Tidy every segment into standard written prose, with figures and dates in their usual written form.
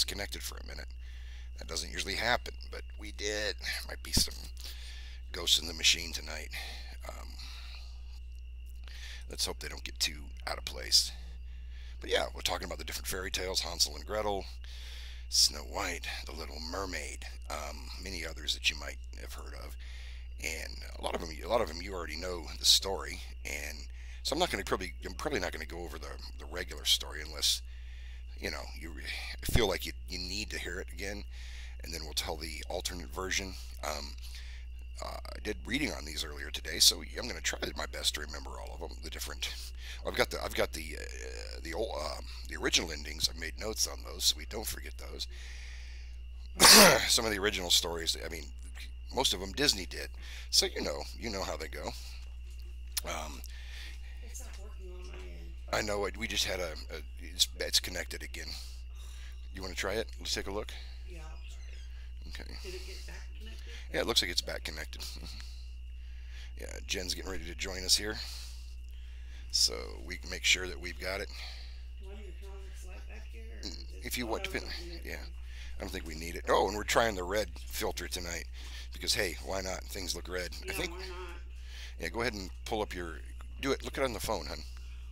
disconnected for a minute. That doesn't usually happen, but we did. Might be some ghosts in the machine tonight. Um, let's hope they don't get too out of place. But yeah, we're talking about the different fairy tales: Hansel and Gretel, Snow White, The Little Mermaid, many others that you might have heard of, and a lot of them you already know the story. And so I'm probably not going to go over the regular story unless you feel like you need to hear it again, and then we'll tell the alternate version. I did reading on these earlier today, so I'm going to try my best to remember all of them. The different, I've got the old the original endings. I've made notes on those so we don't forget those. Some of the original stories. I mean, most of them Disney did, so you know how they go. Um, It's not working on my end. I know it. We just had it's connected again. You want to try it? Let's take a look. Yeah, I'll try it. Okay. Did it get back connected? Yeah, it looks like it's back connected. Yeah, Jen's getting ready to join us here, so we can make sure that we've got it. Do I need to turn on this light back here? Or If you oh, want no, to we pin, don't need it. yeah, I don't think we need it. Oh, and we're trying the red filter tonight because hey, why not? Things look red. I Yeah, think. why not? Yeah, go ahead and pull up your. Do it. Look it on the phone, hun.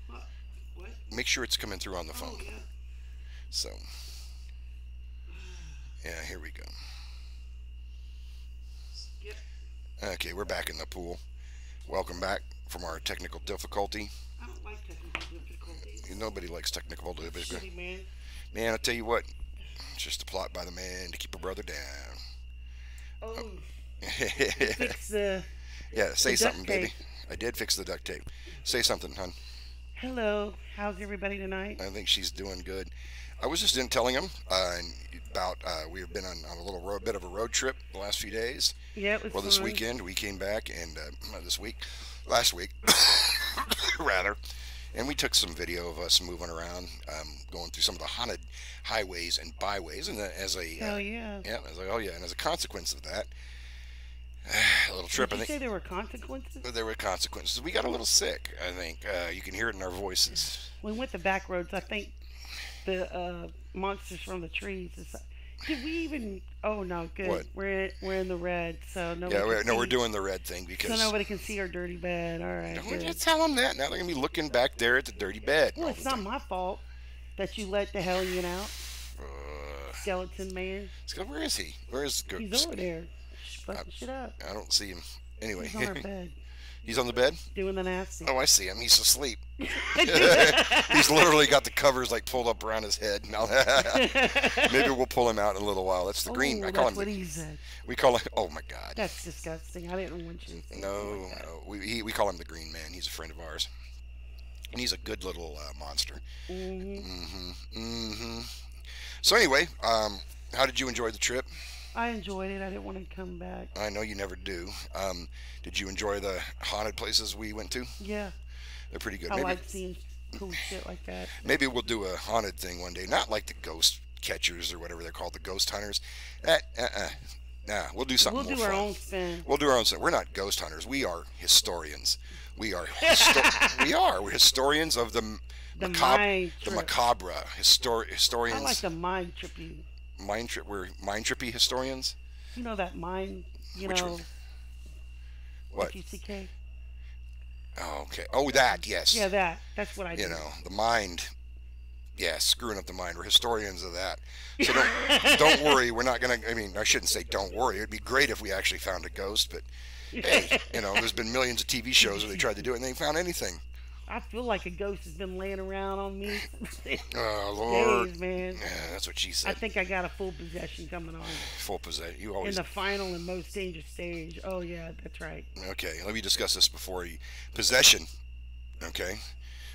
What? What? Make sure it's coming through on the Oh, phone. yeah. So, yeah, here we go. Yep. Okay, we're back in the pool. Welcome back from our technical difficulty. I don't like technical difficulties. Nobody likes technical difficulty. Shitty, man. Man, I tell you what, it's just a plot by the man to keep a brother down. Oh, Yeah, fix the say duct something, baby. tape. I did fix the duct tape. Say something, hun. Hello. How's everybody tonight? I think she's doing good. I was just in telling him about we've been on a bit of a road trip the last few days. Yeah, it was Well, this fun. weekend we came back, and last week, rather, and we took some video of us moving around, going through some of the haunted highways and byways, and Hell yeah. and as a consequence of that, a little trip. Did I you say think there were consequences? there were consequences. We got a little sick. I think you can hear it in our voices. We went the back roads. I think the monsters from the trees. Did we even? Oh no, good. What? We're in the red, so nobody. Yeah, can we're see. doing the red thing because. So nobody can see our dirty bed. All right, Don't good. you tell them that. Now they're gonna be looking back there at the dirty bed. Well, all it's the not time. my fault that you let the hellion out, skeleton man. Where is he? Where is He's over there, fucking shit up. I don't see him. Anyway, He's on our bed, he's on the bed. doing the nasty. Oh, I see him. He's asleep. He's literally got the covers like pulled up around his head. Now, maybe we'll pull him out in a little while. That's the green. Oh, I call that's him. what he said. We call him. Oh my God. That's disgusting. I didn't want you to say No, something like that. no. We call him the Green Man. He's a friend of ours, and he's a good little monster. Mhm. Mm-hmm. So anyway, how did you enjoy the trip? I enjoyed it. I didn't want to come back. I know you never do. Did you enjoy the haunted places we went to? Yeah, They're pretty good. I like seeing cool shit like that. Maybe we'll do a haunted thing one day. Not like the ghost catchers or whatever they're called, the ghost hunters. Nah, we'll do something We'll more do our fun. own spin. We'll do our own thing. We're not ghost hunters. We are historians. We are. We are. We're historians of the The macabre. mind The trip. macabre. I Historians. like the mind trip you. Mind trip. We're mind trippy historians. You know that mind. You Which know. one? What? FUCK. Oh, okay. Oh, that. Yes. Yeah, that. That's what I do. You know, the mind. Yeah, screwing up the mind. We're historians of that. So don't worry. We're not gonna. I mean, I shouldn't say don't worry. It'd be great if we actually found a ghost, but hey, there's been millions of TV shows where they tried to do it and they ain't found anything. I feel like a ghost has been laying around on me Oh Lord. days, man. Yeah, that's what she I said. think I got a full possession coming on Full possession. You in always. the final and most dangerous stage. Oh yeah, that's right. Okay, let me discuss this before you. Possession. Okay,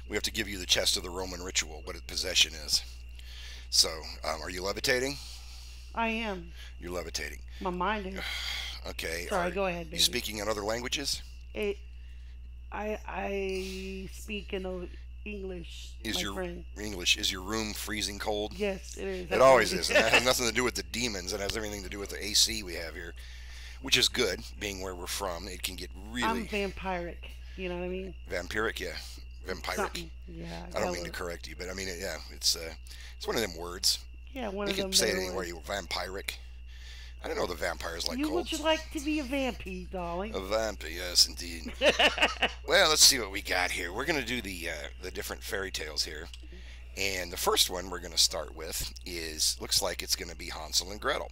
we have to give you the chest of the Roman ritual. What a possession is. So, are you levitating? I am. You're levitating. My mind is. Okay. Sorry, go ahead, You baby. speaking in other languages? It, I speak in English, Is my your friend. English, is your room freezing cold? Yes, it is. It always is. And that has nothing to do with the demons. It has everything to do with the AC we have here, which is good, being where we're from. It can get I'm really vampiric. You know what I mean? vampiric, yeah, vampiric. Something. Yeah. I don't mean to correct you, but I mean, yeah, it's one of them words. Yeah, one You of can them say it better anywhere. ones. You vampiric. I don't know the vampires like You cold. would you like to be a vampire, darling? A vampire, yes, indeed. Well, let's see what we got here. We're gonna do the different fairy tales here, and the first one we're gonna start with is looks like it's gonna be Hansel and Gretel.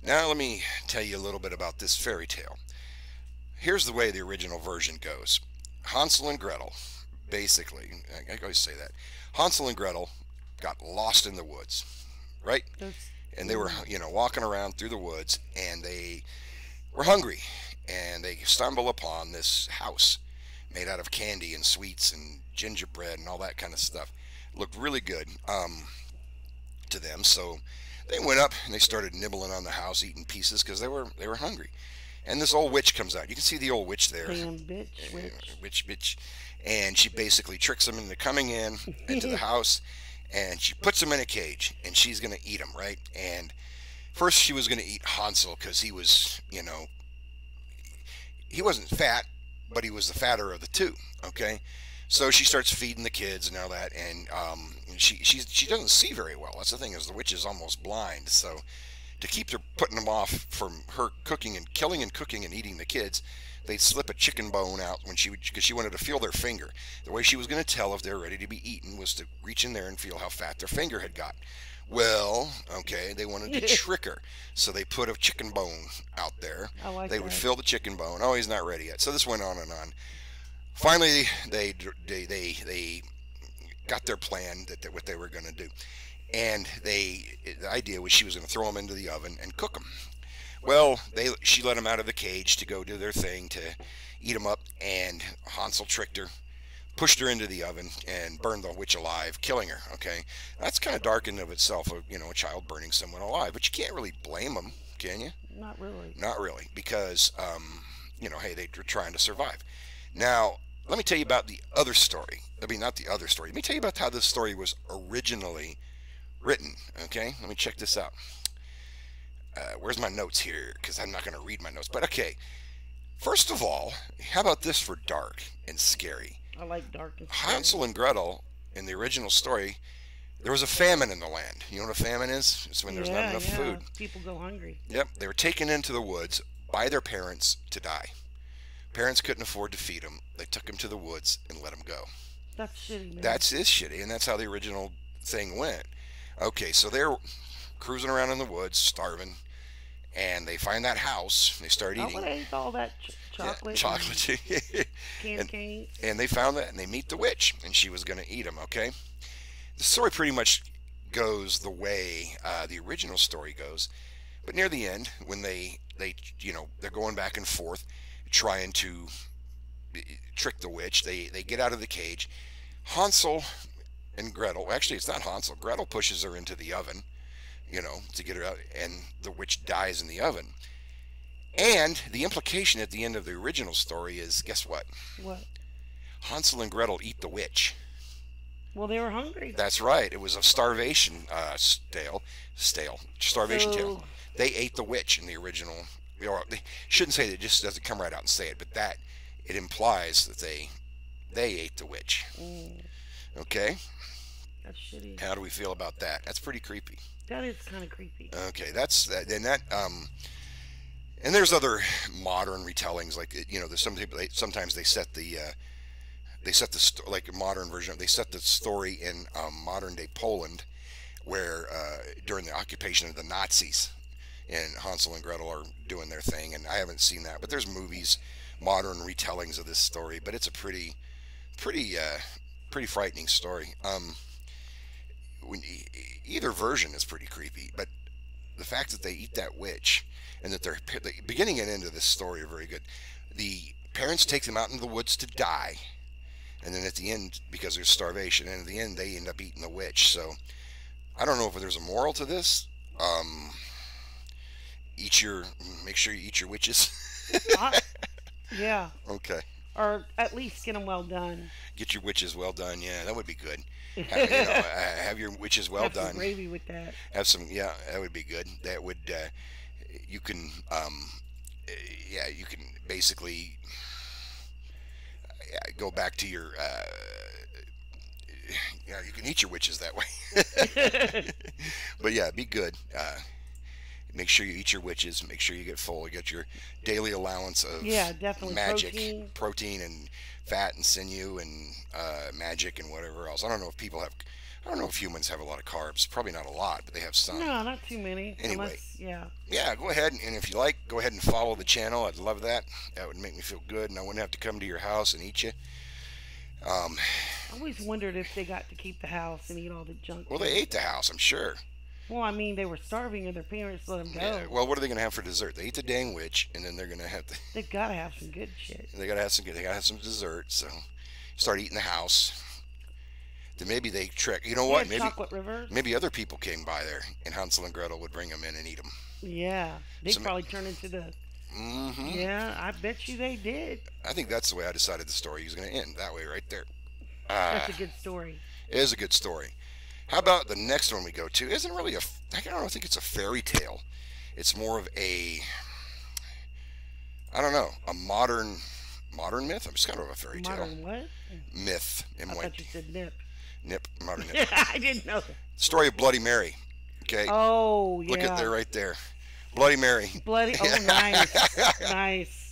Now, let me tell you a little bit about this fairy tale. Here's the way the original version goes. Hansel and Gretel, basically, I always say that. Hansel and Gretel got lost in the woods, right? That's, And they were, mm, walking around through the woods, and they were hungry, and they stumble upon this house made out of candy and sweets and gingerbread and all that kind of stuff. Looked really good to them, so they went up and they started nibbling on the house, eating pieces because they were hungry. And this old witch comes out. You can see the old witch there, damn bitch, witch. witch, and she basically tricks them into coming in into the house, and she puts them in a cage, and she's gonna eat them, right? And first she was gonna eat Hansel because he was, he wasn't fat, but he was the fatter of the two. Okay, so she starts feeding the kids and all that, and she doesn't see very well. That's the thing, is the witch is almost blind. So to keep her putting them off from her cooking and killing and cooking and eating the kids, they'd slip a chicken bone out when because she wanted to feel their finger. The way she was going to tell if they're ready to be eaten was to reach in there and feel how fat their finger had got. Well, okay, they wanted to trick her, so they put a chicken bone out there. I like They would that. fill the chicken bone. Oh, he's not ready yet. So this went on and on. Finally, they got their plan that what they were going to do, and the idea was she was going to throw them into the oven and cook them. Well, she let them out of the cage to go do their thing to eat them up, and Hansel tricked her, pushed her into the oven, and burned the witch alive, killing her. Okay, that's kind of dark in of itself, a child burning someone alive, but you can't really blame them, can you? Not really. Not really, because hey, they were trying to survive. Now, let me tell you about the other story. I mean, not the other story. Let me tell you about how this story was originally written. Okay, let me check this out. Where's my notes here? Because I'm not going to read my notes. But okay, first of all, how about this for dark and scary? I like dark and scary. Hansel and Gretel, in the original story, there was a famine in the land. You know what a famine is? It's when there's not Yeah, enough yeah. food. People go hungry. Yep, they were taken into the woods by their parents to die. Parents couldn't afford to feed them. They took them to the woods and let them go. That's shitty, man. That's is shitty, and that's how the original thing went. Okay, so they're cruising around in the woods, starving, and they find that house. They start I would eating, have ate all that yeah, chocolate and chocolate, candy and canes. and they found that, and they meet the witch, and she was going to eat them. Okay, the story pretty much goes the way the original story goes, but near the end, when they're going back and forth, trying to trick the witch, they get out of the cage. Hansel and Gretel, actually, it's not Hansel. Gretel pushes her into the oven, to get her out, and the witch dies in the oven. And the implication at the end of the original story is, guess what? What? Hansel and Gretel eat the witch. Well, they were hungry. That's right. It was a starvation starvation tale. So, They ate the witch in the original. Or they shouldn't say that; it just doesn't come right out and say it, but that it implies that they ate the witch. mm, Okay, that's shitty. how do we feel about that? That's pretty creepy. That is kind of creepy. Okay, that's that. And that and there's other modern retellings like there's some people sometimes they set the like a modern version of they set the story in modern day Poland where during the occupation of the Nazis, and Hansel and Gretel are doing their thing, and I haven't seen that, but there's movies, modern retellings of this story, but it's a pretty pretty frightening story. When, either version is pretty creepy, but the fact that they eat that witch and that the beginning and end of this story are very good. The parents take them out into the woods to die, and then at the end, because there's starvation, and at the end they end up eating the witch. So I don't know if there's a moral to this. Um, eat your Make sure you eat your witches. I, yeah. Okay, Or at least get them well done. get your witches well done. Yeah, that would be good. Have Have your witches well some done. gravy with that. Have some, yeah, that would be good. That would you can yeah, you can basically go back to your Yeah, you can eat your witches that way. But yeah, be good. Make sure you eat your witches. Make sure you get full. You get your daily allowance Yeah, of definitely magic, protein. protein, and fat and sinew and magic and whatever else. I don't know if people have. I don't know if humans have a lot of carbs. Probably not a lot, but they have some. No, not too many. Anyway, Unless, yeah. yeah, go ahead and if you like, go ahead and follow the channel. I'd love that. That would make me feel good, and I wouldn't have to come to your house and eat you. Um, I always wondered if they got to keep the house and eat all the junk well, they food. ate the house, I'm sure. Well, I mean, they were starving and their parents let them Yeah. go. Well, what are they going to have for dessert? They eat the dang witch, and then they're going to have to. They've got to have some good shit. They got to have some. They got to have some dessert. So start eating the house. Then maybe they trick. You know They what? had chocolate rivers. Maybe other people came by there, and Hansel and Gretel would bring them in and eat them. Yeah, they So, probably turned into the. mm-hmm. Yeah, I bet you they did. I think that's the way I decided the story was going to end. That way, right there. That's a good story. It is a good story. How about the next one we go to? Isn't really a. I don't think it's a fairy tale. It's more of a. I don't know, a modern myth. I'm just kind of a fairy tale Modern what? myth. I thought you said nip. Nip, modern nip. I didn't know that. Story of Bloody Mary. Okay, Oh yeah. look at there, right there. Bloody Mary. Bloody. Oh, nice, nice.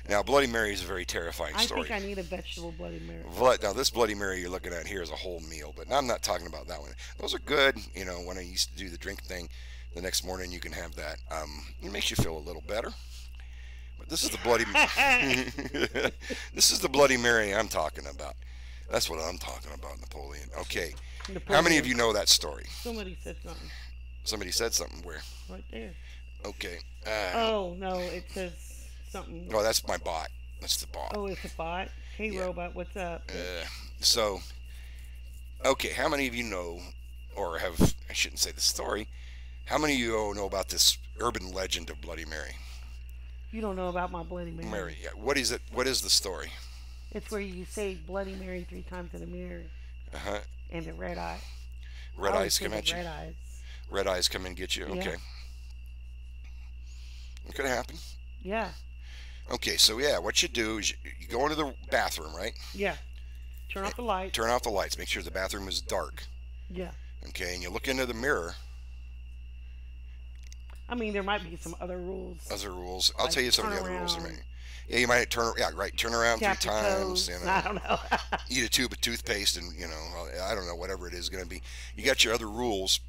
Now, Bloody Mary is a very terrifying I story. think I need a vegetable Bloody Mary. Now, this Bloody Mary you're looking at here is a whole meal, but I'm not talking about that one. Those are good. You know, when I used to do the drink thing, the next morning you can have that. It makes you feel a little better. But this is the Bloody. This is the Bloody Mary I'm talking about. That's what I'm talking about, Napoleon. Okay. How many of you know that story? Somebody said something Somebody said something where? right there. Okay. Oh no, it says something. No, that's my bot. That's the bot. Oh, it's a bot. Hey, Yeah. robot, what's up? So, okay, how many of you know, or have, I shouldn't say the story, how many of you know about this urban legend of Bloody Mary? You don't know about my Bloody Mary. Mary, yeah. What is it? What is the story? It's where you say Bloody Mary 3 times in the mirror Uh-huh. and the red eye. Red I always eyes say come the at you? Red eyes. Red eyes come and get you? Yeah. Okay. It could happen. Yeah, Okay, so yeah, what you do is you go into the bathroom, right? yeah. Turn off the light. Turn off the lights. Make sure the bathroom is dark. Yeah. Okay, and you look into the mirror. I mean, there might be some other rules. Other rules. I'll Like tell you some of the turn other rules. around. Yeah, you might turn. Yeah, right. Turn around Tap three your times. toes. You I know, don't know. eat a tube of toothpaste, and I don't know, whatever it is going to be. You got your other rules.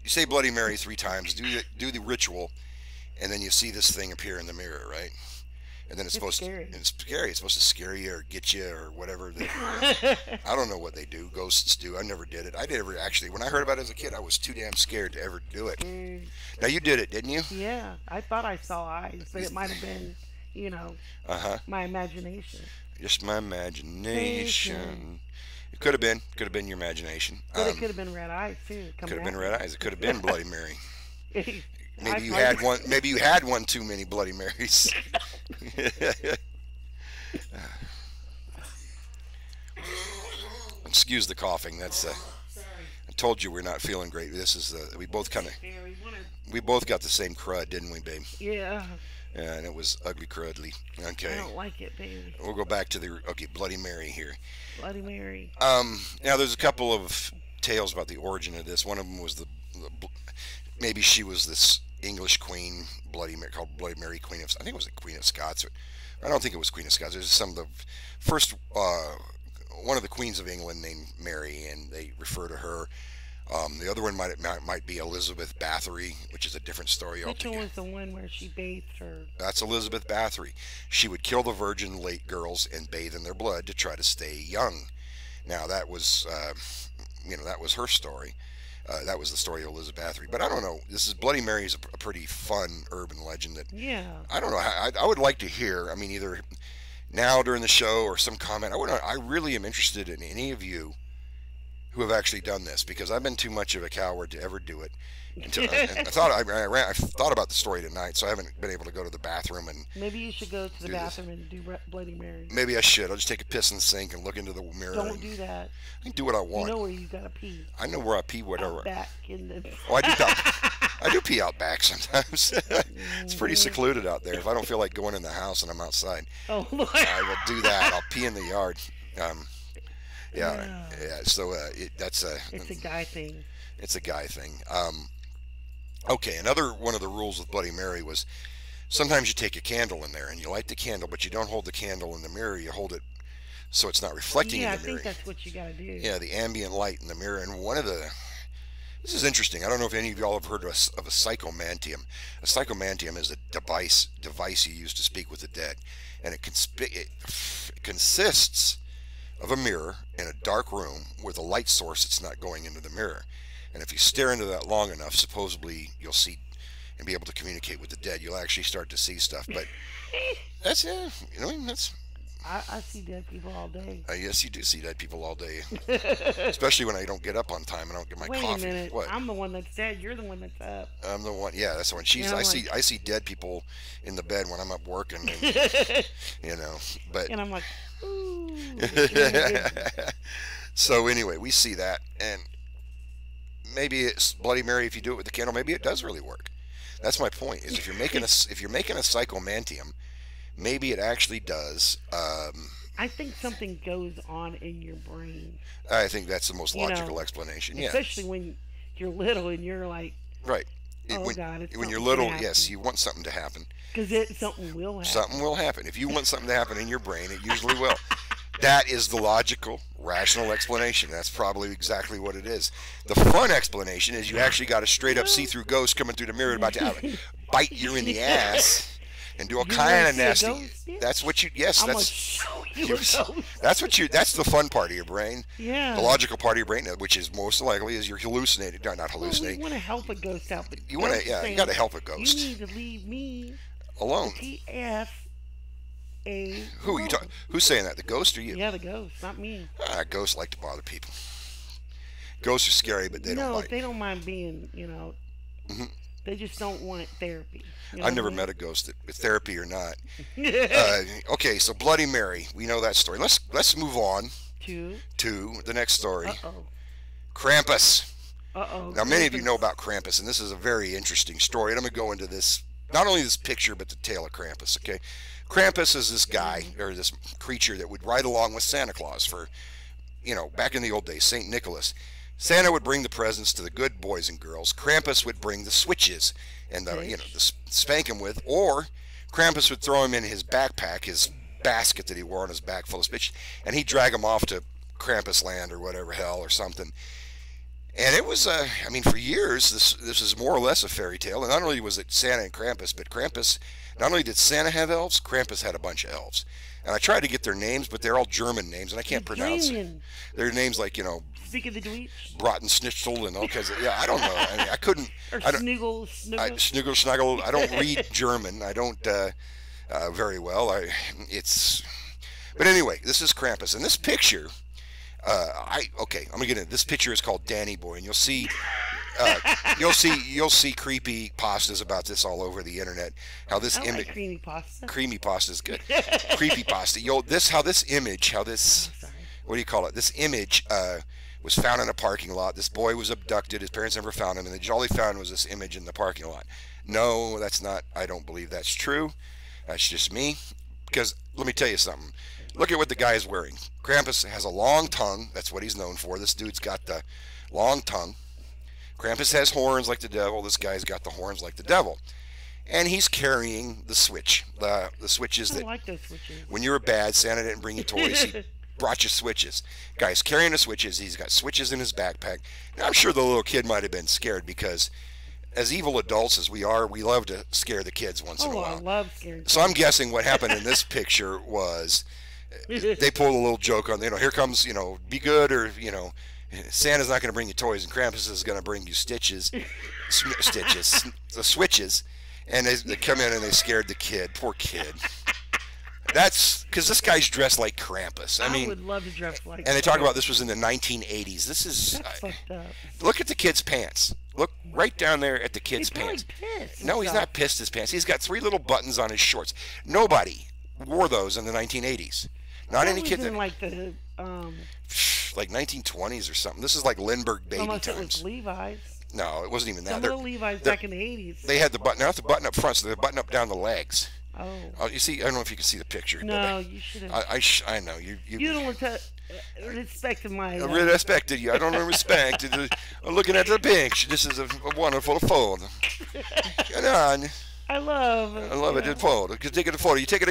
You say Bloody Mary 3 times. Do the ritual, and then you see this thing appear in the mirror, right? And then it's supposed scary. to. It's scary. It's supposed to scare you or get you or whatever. I don't know what they do. Ghosts do. I never did it. I never actually. When I heard about it as a kid, I was too damn scared to ever do it. Now you did it, didn't you? Yeah, I thought I saw eyes, but it might have been, Uh-huh. my imagination. Just my imagination. It could have been. Could have been your imagination. But it could have been red eyes too. Could have been red eyes. It could have been Bloody Mary. eyes. Maybe you had one. Maybe you had one too many Bloody Marys. Excuse the coughing. That's. I told you we're not feeling great. This is. We both kind of. We both got the same crud, didn't we, babe? Yeah. Yeah, and it was ugly crudly. I Okay. don't like it, baby. We'll go back to the Bloody Mary here. Bloody Mary. Now there's a couple of tales about the origin of this. One of them was maybe she was this English queen, called Bloody Mary, Queen of. I think it was the Queen of Scots. I don't think it was Queen of Scots. It was some of the first one of the queens of England named Mary, and they refer to her. The other one might be Elizabeth Bathory, which is a different story Which one altogether. was the one where she bathed her? That's Elizabeth Bathory. She would kill the virgin late girls and bathe in their blood to try to stay young. Now that was, that was her story. That was the story of Elizabeth Bathory. But I don't know. This is Bloody Mary is a pretty fun urban legend that Yeah. I don't know. I would like to hear. I mean, either now during the show or some comment. I really am interested in any of you who have actually done this, because I've been too much of a coward to ever do it. Until I thought about the story tonight, so I haven't been able to go to the bathroom and Maybe you should go to the do this. bathroom and do Bloody Mary. maybe I should. I'll just take a piss in the sink and look into the mirror. Don't and do that. I can do what I You want. know where you gotta pee. I know where I pee, whatever. Out back in the. Oh, I do pee out back sometimes. It's pretty secluded out there. If I don't feel like going in the house and I'm outside, Oh Lord. I will do that. I'll pee in the yard. Yeah, yeah. So that's It's a guy thing. it's a guy thing. Okay, another one of the rules with Bloody Mary was sometimes you take a candle in there and you light the candle, but you don't hold the candle in the mirror. You hold it so it's not reflecting in Yeah, I the mirror. think that's what you gotta do. Yeah, the ambient light in the mirror. And one of the this is interesting. I don't know if any of y'all have heard of a psychomantium. A psychomantium is a device you use to speak with the dead, and it consists of a mirror in a dark room with a light source that's not going into the mirror. And if you stare into that long enough, supposedly you'll see and be able to communicate with the dead. You'll actually start to see stuff. But that's that's. I see dead people all day. Yes, you do see dead people all day, especially when I don't get up on time and I don't get my Wait coffee. a minute. What? I'm the one that's dead. You're the one that's up. I'm the one. Yeah, that's the one. And I I'm see. like, I see dead people in the bed when I'm up working. And, but and I'm like, ooh. It's really good. so anyway, we see that, and maybe it's Bloody Mary. If you do it with the candle, maybe it does really work. That's my point. Is if you're making a psychomantium, maybe it actually does. I think something goes on in your brain. I think that's the most You logical know, explanation. Yeah, especially when you're little and you're like, right. oh God, it's When you're something's gonna little, yes, happen. you want something to happen. Because something will happen. Something will happen. If you want something to happen in your brain, it usually will. That is the logical, rational explanation. That's probably exactly what it is. The fun explanation is you actually got a straight up see through ghost coming through the mirror about to bite you in the ass and do all You kind wanna of see a nasty. ghost? Yeah. That's what you. Yes, I'm gonna that's show you a ghost. that's what you. That's the fun part of your brain. Yeah. The logical part of your brain, which is most likely, is you're hallucinating. No, not Well, we hallucinating. want to help a ghost out, but You want to. ghost is Yeah, you saying, got to help a you ghost need to leave me alone. TFA. Who you talk? Who's saying that? The ghost or you? Yeah, the ghost, not me. Ghosts like to bother people. Ghosts are scary, but they don't No, bite. they don't mind being, Hmm. they just don't want therapy. You know I've what never I met a ghost that, with therapy or not. mean? Okay, so Bloody Mary, we know that story. Let's move on Two. to the next story. Uh-oh. Krampus. Uh-oh. Now, many of you know about Krampus, and this is a very interesting story. And I'm going to go into this, not only this picture, but the tale of Krampus. Okay, Krampus is this guy or this creature that would ride along with Santa Claus for, back in the old days, Saint Nicholas. Santa would bring the presents to the good boys and girls. Krampus would bring the switches and the spank him with, or Krampus would throw him in his backpack, his basket that he wore on his back full of switches, and he'd drag him off to Krampus land or whatever hell or something. And it was, for years, this is more or less a fairy tale. And not only was it Santa and Krampus, but Krampus, not only did Santa have elves, Krampus had a bunch of elves. And I tried to get their names, but they're all German names, and I can't pronounce them. Dreaming. Their names like, Speak of the Dweeb. Braten and all kinds of, yeah, I don't know. I couldn't, Or I don't, Snuggle. Snuggle. Snuggle, I don't read German. I don't very well. But anyway, this is Krampus. And this picture, I'm gonna get into this picture is called Danny Boy, and you'll see creepy pastas about this all over the internet. How this I image, like creamy pasta. is good. Creepy pasta. How this, Sorry. what do you call it? This image was found in a parking lot. This boy was abducted. His parents never found him, and all they found was this image in the parking lot. No, that's not. I don't believe that's true. That's just me. Because let me tell you something. Look at what the guy is wearing. Krampus has a long tongue. That's what he's known for. This dude's got the long tongue. Krampus has horns like the devil. This guy's got the horns like the devil. And he's carrying the switch. The switches I that like those switches. when you were bad, Santa didn't bring you toys. He brought you switches. Guy's carrying the switches. He's got switches in his backpack. Now, I'm sure the little kid might have been scared because as evil adults as we are, we love to scare the kids once in a Oh, I while. love scaring. So I'm guessing what happened in this picture was they pulled a little joke on, here comes, be good, or, Santa's not going to bring you toys, and Krampus is going to bring you the switches, and they come in and they scared the kid. Poor kid. That's because this guy's dressed like Krampus. I would love to dress like. And they talk about this was in the 1980s. This is That's fucked up. look at the kid's pants. Look right down there at the kid's He's probably pants. pissed. No, he's not pissed his pants. He's got 3 little buttons on his shorts. Nobody wore those in the 1980s. Not any kid that like the like 1920s or something. This is like Lindbergh baby unless it times. was Levi's. No, it wasn't even that. Some little Levi's they're- back in the 80s. They had the button, not the button up front, so they button up down the legs. Oh. Oh, you see, I don't know if you can see the picture. No, you should have. I know you You don't look at. Respect my I really respected you. I don't respect. I'm looking at the picture. This is a wonderful photo. Come on. I love I love it. The yeah. photo. You take a photo. You take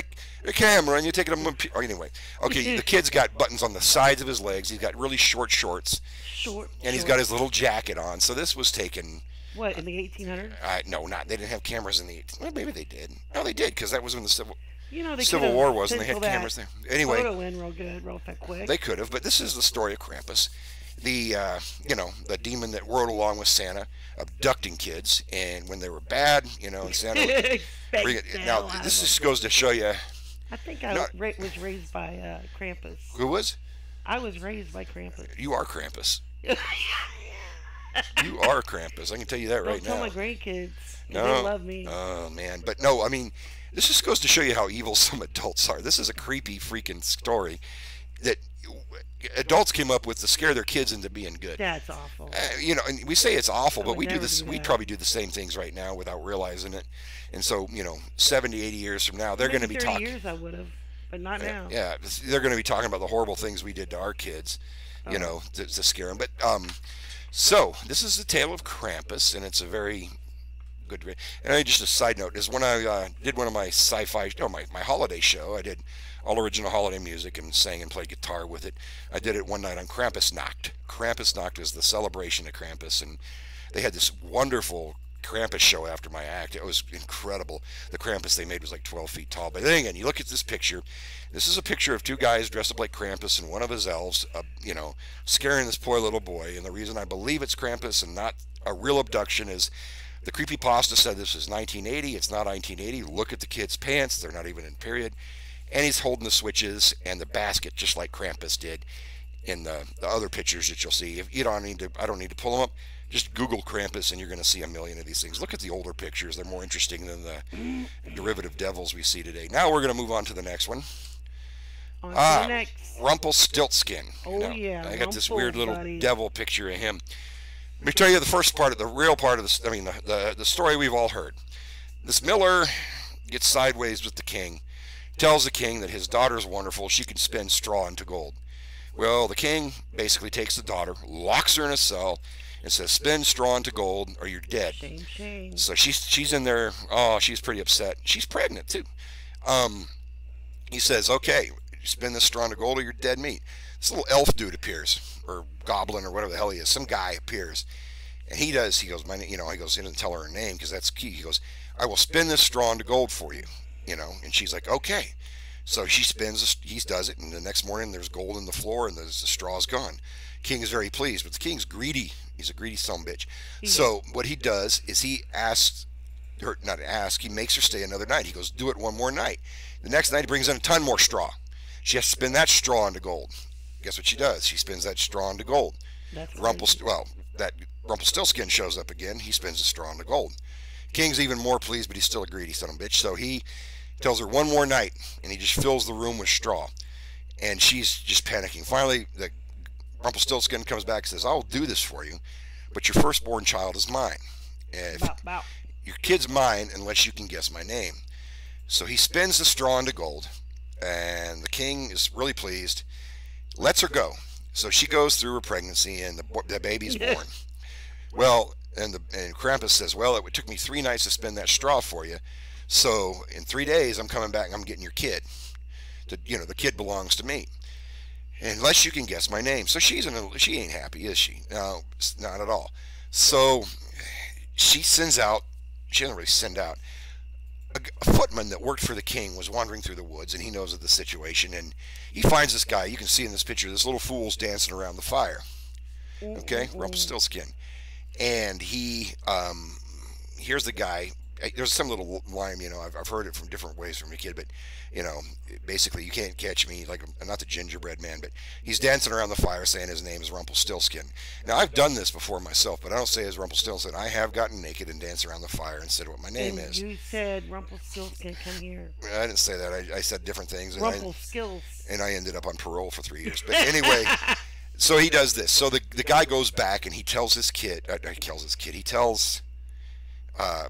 a camera and you take it. Anyway, okay. The kid's got buttons on the sides of his legs. He's got really short shorts, Short, and he's got short. his little jacket on. So this was taken. What in the 1800s? No, not. They didn't have cameras in the. Well, maybe they did. No, they did because that was when the You know they could Civil have War was, and they had penciled that cameras there. Anyway, photo in real good, real quick. they could have, but this is the story of Krampus, the the demon that rode along with Santa, abducting kids, and when they were bad, and Santa would bring Expect it. the Now hell out of this them. just goes to show you, I think I not was raised by Krampus. who was I was raised by Krampus. you are Krampus. You are Krampus. I can tell you that right Don't tell now. my grandkids, 'cause they No, love me. oh man, but no, I mean, this just goes to show you how evil some adults are. This is a creepy freaking story that adults came up with to scare their kids into being good. That's awful. And we say it's awful, I but would we do never this. do We that. probably do the same things right now without realizing it. And so, 70, 80 years from now, they're going Maybe to be 30 talking. years I would have, but not now. Yeah, they're going to be talking about the horrible things we did to our kids, Oh, to scare them. But so this is the tale of Krampus, and it's a very good. And just a side note is when I did one of my sci-fi, no, my holiday show. I did all original holiday music and sang and played guitar with it. I did it one night on Krampus Nacht. Krampus Nacht is the celebration of Krampus, and they had this wonderful Krampus show after my act. It was incredible. The Krampus they made was like 12 feet tall. But then again, you look at this picture. This is a picture of two guys dressed up like Krampus and one of his elves, scaring this poor little boy. And the reason I believe it's Krampus and not a real abduction is the creepypasta said this was 1980. It's not 1980. Look at the kid's pants. They're not even in period. And he's holding the switches and the basket just like Krampus did in the other pictures that you'll see. If you don't need to, I don't need to pull them up. Just Google Krampus and you're going to see a million of these things. Look at the older pictures. They're more interesting than the derivative devils we see today. Now we're going to move on to the next one. on to the Ah, next. Rumpelstiltskin. Oh yeah, I got this Rumple, weird little buddy. devil picture of him. Let me tell you the first part of the real part of the. I mean, the story we've all heard. This miller gets sideways with the king, tells the king that his daughter's wonderful. She can spin straw into gold. Well, the king basically takes the daughter, locks her in a cell, and says, "Spin straw into gold, or you're dead." Shame, shame. So she's in there. Oh, she's pretty upset. She's pregnant too. Um, he says, "Okay, you spin this straw into gold, or you're dead meat." This little elf dude appears, or goblin, or whatever the hell he is. Some guy appears, and he does. He goes, he goes, he doesn't tell her her name because that's key. He goes, "I will spin this straw into gold for you," and she's like, "Okay." So she spins, he does it, and the next morning there's gold in the floor and the straw's gone. King is very pleased, but the king's greedy. He's a greedy son of a bitch. He is. So what he does is he asks her, not ask, he makes her stay another night. He goes, "Do it one more night." The next night he brings in a ton more straw. She has to spin that straw into gold. Guess what she does? She spins that straw into gold. That's crazy. Well, that Rumpelstiltskin shows up again. He spins the straw into gold. King's even more pleased, but he's still a greedy son of a bitch. So he tells her one more night, and he just fills the room with straw. And she's just panicking. Finally, the Rumpelstiltskin comes back and says, "I'll do this for you, but your firstborn child is mine. And if Bow, bow. your kid's mine unless you can guess my name." So he spins the straw into gold, and the king is really pleased, lets her go. So she goes through her pregnancy, and the baby's born. Well, and Krampus says, "Well, it took me 3 nights to spin that straw for you. So in 3 days, I'm coming back and I'm getting your kid. The kid belongs to me, unless you can guess my name." So she ain't happy, is she? No, not at all. So she sends out. She doesn't really send out. A footman that worked for the king was wandering through the woods, and he knows of the situation, and he finds this guy. You can see in this picture, this little fool's dancing around the fire. Okay, Mm-mm-mm. Rumpelstiltskin, and he here's the guy. There's some little line, I've heard it from different ways from a kid, but you know, basically, you can't catch me, like, not the gingerbread man, but he's dancing around the fire saying his name is Rumpelstiltskin. Now, I've done this before myself, but I don't say as Rumpelstiltskin. I have gotten naked and danced around the fire and said what my name And is. you said Rumpelstiltskin, come here. I didn't say that. I said different things, Rumpelskills. and I ended up on parole for 3 years. But anyway, so he does this. So the guy goes back and he tells his kid. He tells uh,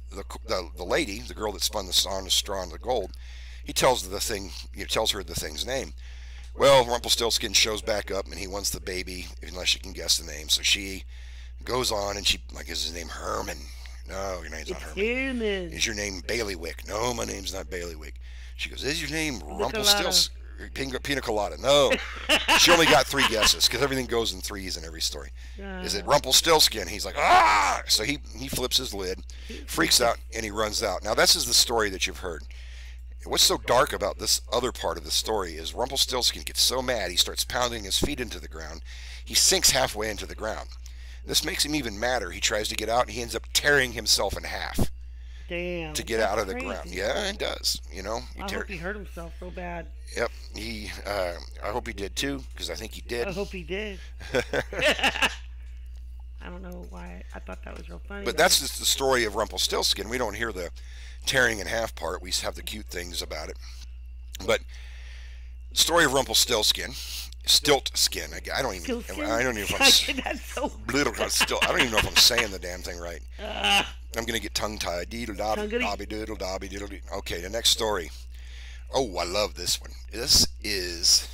the lady, the girl that spun the straw into gold. He tells her the thing. He tells her the thing's name. Well, Rumpelstiltskin shows back up and he wants the baby, unless you can guess the name. So she goes on and she, like, is his name Herman? No, your name's not It's Herman. human. Is your name Bailiwick? No, my name's not Bailiwick. She goes, is your name Nicolada. Rumpelstiltskin? Pina Colada. No. She only got three guesses because everything goes in threes in every story. Is it Rumpelstiltskin? He's like, ah! So he flips his lid, freaks out, and he runs out. Now, this is the story that you've heard. What's so dark about this other part of the story is Rumpelstiltskin gets so mad he starts pounding his feet into the ground. He sinks halfway into the ground. This makes him even madder. He tries to get out and he ends up tearing himself in half Damn. to get That's out of the crazy. ground. Yeah, it does. You know, I hope he hurt himself so bad. Yep. He. I hope he did too, because I think he did. I hope he did. I don't know why I thought that was real funny. But that's just the story of Rumpelstiltskin. We don't hear the tearing in half part. We have the cute things about it. But the story of Rumpelstiltskin, Stiltskin. I don't even. Stiltskin? I don't even. If I'm, That's so. I don't even know if I'm saying the damn thing right. Uh, I'm gonna get tongue tied. Deedle dobby Tongue-tied. dobby doodle dobby doodle. Okay, the next story. Oh, I love this one. This is.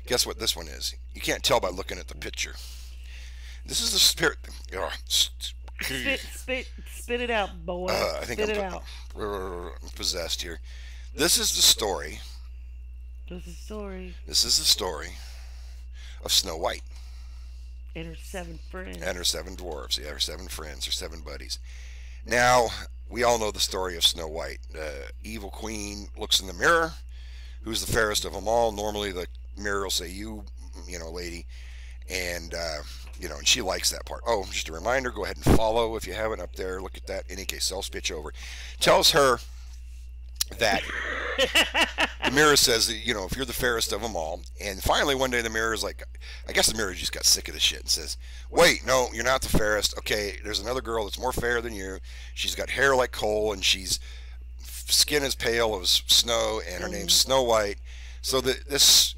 Guess what this one is? You can't tell by looking at the picture. This is the spirit. spit it out, boy. I think Spit it out. I'm possessed here. This is the story. There's a story. This is the story of Snow White And her 7 friends. and her 7 dwarves. Yeah, her 7 friends, her 7 buddies. Now, we all know the story of Snow White. The evil queen looks in the mirror. Who's the fairest of them all? Normally, the mirror will say, you know, lady. And, and she likes that part. Oh, just a reminder, go ahead and follow if you haven't up there. Look at that. In any case, self pitch over. Tells her that the mirror says that, if you're the fairest of them all. And finally, one day, the mirror is like, I guess the mirror just got sick of the shit and says, wait, no, you're not the fairest. Okay, there's another girl that's more fair than you. She's got hair like coal and she's skin as pale as snow, and her name's Snow White. So this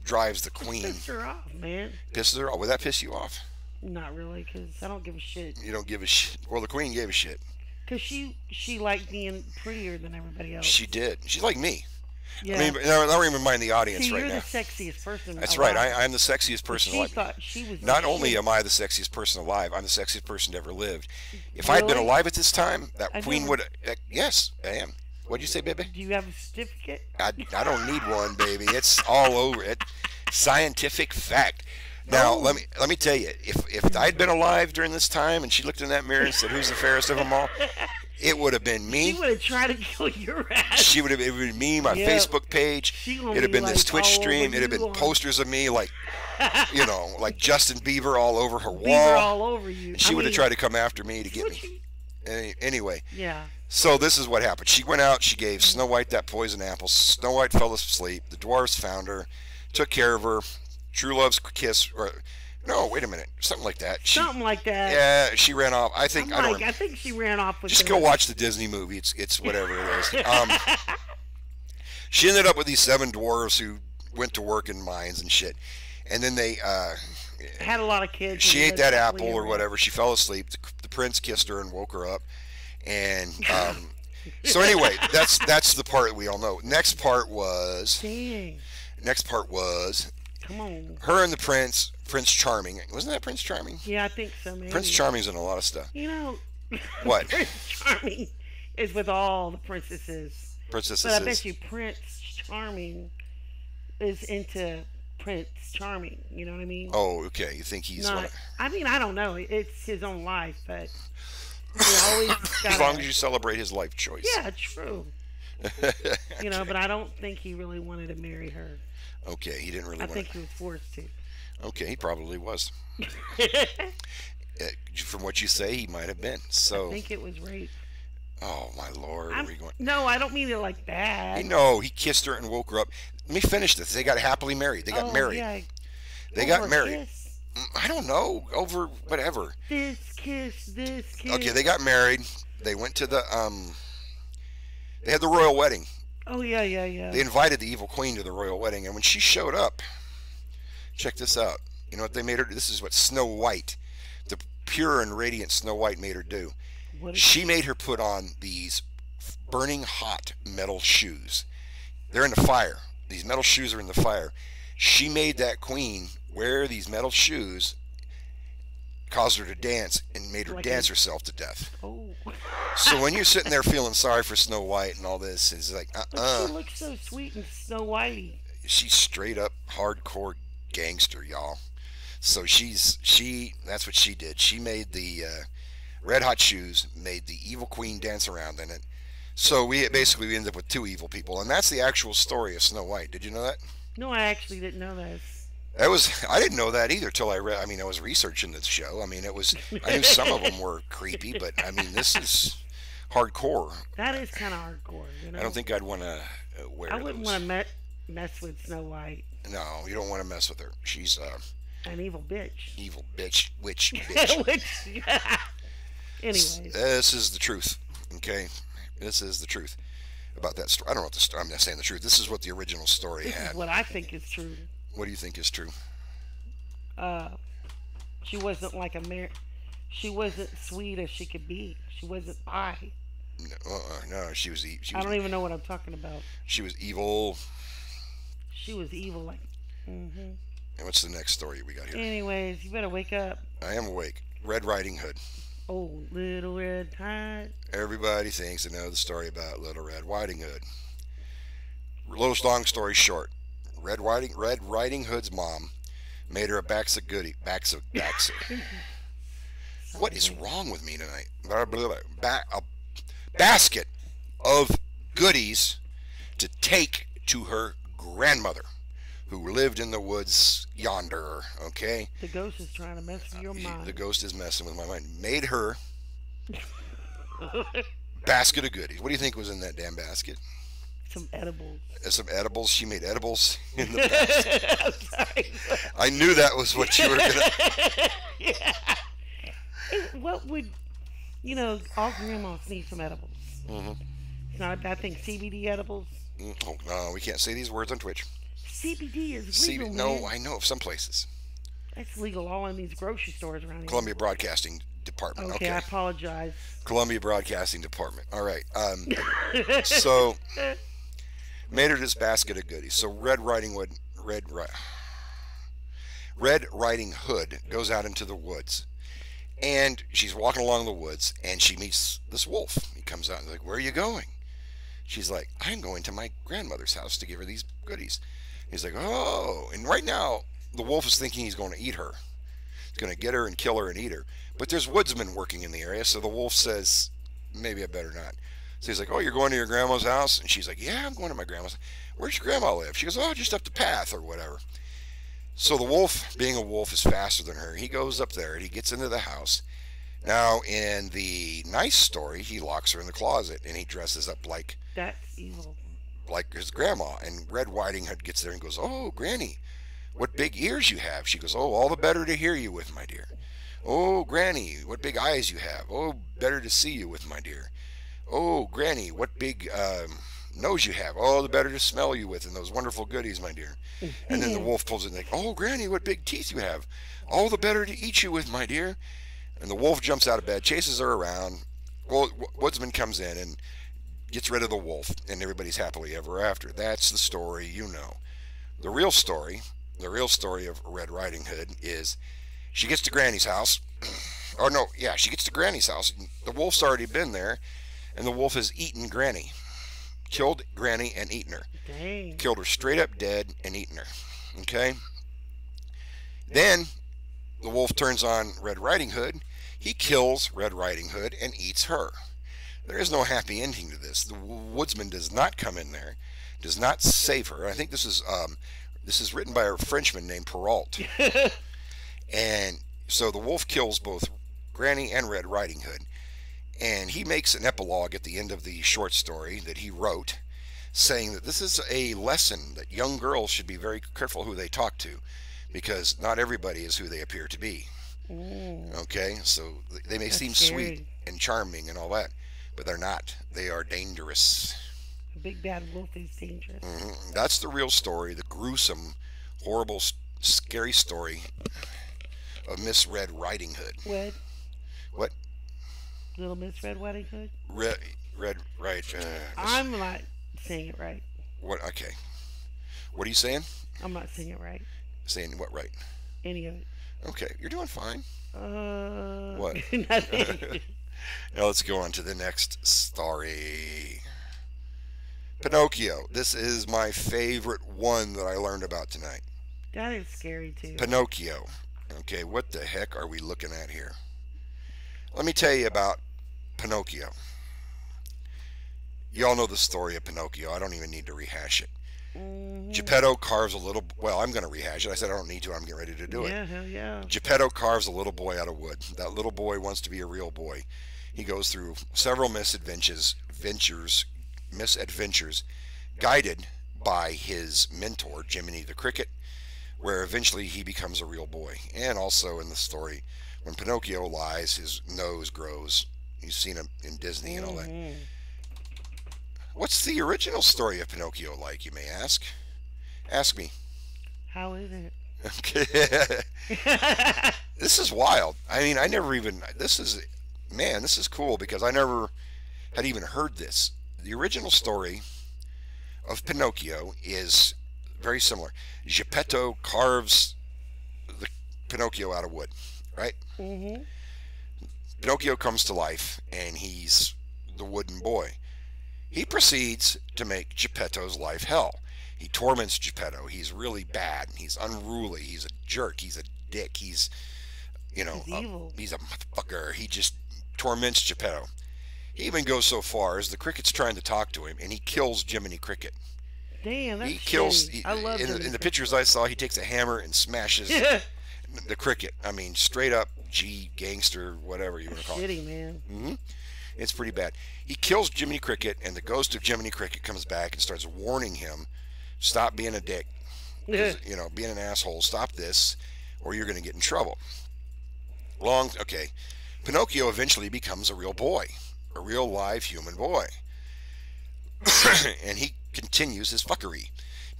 drives the queen. Pissed her off, man. Pisses her off. Would that piss you off? Not really, because I don't give a shit. You don't give a shit. Well, the queen gave a shit. Because she liked being prettier than everybody else. She did. She's like me. Yeah. I mean, I don't even mind the audience See, right you're now. the sexiest person That's alive. right. I'm the sexiest person She alive. thought she was Not the only shit. am I the sexiest person alive, I'm the sexiest person to ever lived. If I'd been Really? alive at this time, that I queen never- would. Yes, I am. What'd you say, baby? Do you have a certificate? I don't need one, baby. It's all over it. Scientific fact. Now, Oh. let me tell you, if I'd been alive during this time and she looked in that mirror and said, "Who's the fairest of them all?" It would have been She me. would have tried to kill your ass. It would have been me, my Yeah. Facebook page. She gonna It'd have be, been this like, Twitch all stream. over It'd have you been on- posters of me, like like Justin Bieber all over her Beaver wall. all over you. And she would have tried to come after me to get Would me. you? Anyway, Yeah. so this is what happened. She went out. She gave Snow White that poison apple. Snow White fell asleep. The dwarves found her, took care of her. True love's kiss. Or, no, wait a minute. Something like that. Something like that. Yeah, she ran off. I think. I think she ran off with Just the go watch the Disney movie. It's whatever it is. She ended up with these 7 dwarves who went to work in mines and shit. And then they Had a lot of kids. she and ate that basically apple or everyone- whatever. She fell asleep. The prince kissed her and woke her up. And so anyway, that's the part we all know. Next part was Dang. Come on. her and the Prince Charming. Wasn't that Prince Charming? Yeah, I think so, man. Prince Charming's in a lot of stuff. You know, What? Prince Charming is with all the princesses. Princess But I is. bet you Prince Charming is into Prince Charming. You know what I mean? Oh, okay. You think he's one Not, of, I mean, I don't know. It's his own life, but you always as gotta, long as you celebrate his life choice. Yeah, true. You know, but I don't think he really wanted to marry her. Okay, he didn't really I want think he was forced to. Okay, he probably was. From what you say, he might have been. I So, think it was rape. oh my lord, are we going? No, I don't mean it like that. No, he kissed her and woke her up. Let me finish this. They got happily married. They got married. Yeah, They got over a married. kiss. I don't know, over whatever. This kiss. Okay, they got married. They went to the they had the royal wedding. Oh yeah. They invited the evil queen to the royal wedding, and when she showed up, check this out. You know what they made her do? This is what Snow White, the pure and radiant Snow White, made her do. What is She made her put on these burning hot metal shoes. They're in the fire. These metal shoes are in the fire. She made that queen wear these metal shoes, caused her to dance, and made her Like a dance herself to death. oh. So when you're sitting there feeling sorry for Snow White and all this, it's like, But she looks so sweet and Snow Whitey. she's straight up hardcore gangster, y'all. So she that's what she did. She made the red hot shoes, made the evil queen dance around in it. So we end up with two evil people, and that's the actual story of Snow White. Did you know that? No, I actually didn't know this. That was I didn't know that either till I read. I mean, I was researching the show. I mean, I knew some of them were creepy, but I mean, this is hardcore. That is kind of hardcore, you I don't know. think I'd want to I wear wouldn't those. want to mess with Snow White, No, you don't want to mess with her. She's an evil bitch. evil bitch, witch, bitch. Which, anyways, This is the truth. Okay, this is the truth about that story. I don't know what the story. I'm not saying the truth. This is what the original story this is had. what I think is true. What do you think is true? Uh, she wasn't like a She wasn't sweet as she could be. She wasn't pie. No, no, I don't even know what I'm talking about. she was evil. She was evil, like. Hmm. And what's the next story we got here? Anyways, you better wake up. I am awake. Red Riding Hood. Oh, little red tide. Everybody thinks they know the story about Little Red Riding Hood. Little long story short, Red Riding Hood's mom made her a backs of goodie. Backs of. What is Sorry. wrong with me tonight? A basket of goodies to take to her grandmother, who lived in the woods yonder. Okay, The ghost is trying to mess with your the mind. ghost is messing with my mind. Made her basket of goodies. What do you think was in that damn basket? Some edibles. Some edibles. She made edibles in the basket. I'm sorry. I knew that was what you were gonna. Yeah. What would all grandmas need some edibles. Mm-hmm. It's not a bad thing. CBD edibles. Oh no, we can't say these words on Twitch. CBD is See, legal, no, man. I know of some places. That's legal all in these grocery stores around here. Columbia Broadcasting Department. Okay, I Okay, apologize. Columbia Broadcasting Department. All right. So made her this basket of goodies. So Red Riding Hood goes out into the woods, and she's walking along the woods, and she meets this wolf. He comes out and like, "Where are you going?" She's like, "I'm going to my grandmother's house to give her these goodies." He's like, "Oh!" And right now, the wolf is thinking he's going to eat her. He's going to get her and kill her and eat her. But there's woodsmen working in the area, so the wolf says, "Maybe I better not." So he's like, "Oh, you're going to your grandma's house?" And she's like, "Yeah, I'm going to my grandma's." "Where's your grandma live?" She goes, "Oh, just up the path or whatever." So the wolf, being a wolf, is faster than her. He goes up there and he gets into the house. Now, in the nice story, he locks her in the closet and he dresses up That's evil. like his grandma. And Red Riding Hood gets there and goes, "Oh, Granny, what big ears you have." She goes, "Oh, all the better to hear you with, my dear." "Oh, Granny, what big eyes you have." "Oh, better to see you with, my dear." "Oh, Granny, what big nose you have." "Oh, the better to smell you with, and those wonderful goodies, my dear." And then the wolf pulls it like, "Oh, Granny, what big teeth you have." "All the better to eat you with, my dear." And the wolf jumps out of bed, chases her around. Well, Woodsman comes in and gets rid of the wolf, and everybody's happily ever after. That's the story, you know. The real story, the real story of Red Riding Hood is she gets to Granny's house. Or no, yeah, she gets to Granny's house. The wolf's already been there, and the wolf has eaten Granny. Killed Granny and eaten her. Dang. Killed her straight up dead and eaten her. Okay? Then the wolf turns on Red Riding Hood. He kills Red Riding Hood and eats her. There is no happy ending to this. The woodsman does not come in there, does not save her. I think this is written by a Frenchman named Perrault. And so the wolf kills both Granny and Red Riding Hood. And he makes an epilogue at the end of the short story that he wrote, saying that this is a lesson that young girls should be very careful who they talk to, because not everybody is who they appear to be. Mm, Okay, so they may that's seem sweet scary. and charming and all that, but they're not. They are dangerous. A big bad wolf is dangerous. That's the real story, the gruesome, horrible, scary story of Miss Red Riding Hood. What? What? Little Miss Red Riding Hood? Red, red, right? I'm not saying it right. What? Okay. What are you saying? I'm not saying it right. Saying what right? Any of it. Okay, you're doing fine. Uh, What? nothing. Now let's go on to the next story. Pinocchio. This is my favorite one that I learned about tonight. That is scary too. Pinocchio. Okay, what the heck are we looking at here? Let me tell you about Pinocchio. You all know the story of Pinocchio. I don't even need to rehash it. Hmm. Geppetto carves a little. Well, I'm going to rehash it. I said I don't need to. I'm getting ready to do it. Yeah, hell yeah. Geppetto carves a little boy out of wood. That little boy wants to be a real boy. He goes through several misadventures, guided by his mentor, Jiminy the Cricket, where eventually he becomes a real boy. And also in the story, when Pinocchio lies, his nose grows. You've seen him in Disney and all that. Hmm. What's the original story of Pinocchio like, you may ask? Ask me. How is it? Okay. This is wild. I mean, I never even. This is. Man, this is cool because I never had even heard this. The original story of Pinocchio is very similar. Geppetto carves the Pinocchio out of wood, right? Hmm. Pinocchio comes to life and he's the wooden boy. He proceeds to make Geppetto's life hell. He torments Geppetto. He's really bad. He's unruly. He's a jerk. He's a dick. He's, He's evil. he's a motherfucker. He just torments Geppetto. He even goes so far as the cricket's trying to talk to him, and he kills Jiminy Cricket. Damn, that's He kills. shitty. I love him. In the pictures I saw, he takes a hammer and smashes the cricket. I mean, straight up G gangster, whatever you want to call it. Shitty, man. It's pretty bad. He kills Jiminy Cricket, and the ghost of Jiminy Cricket comes back and starts warning him, "Stop being a dick. Being an asshole. Stop this, or you're going to get in trouble." Okay. Pinocchio eventually becomes a real boy, a real live human boy, and he continues his fuckery,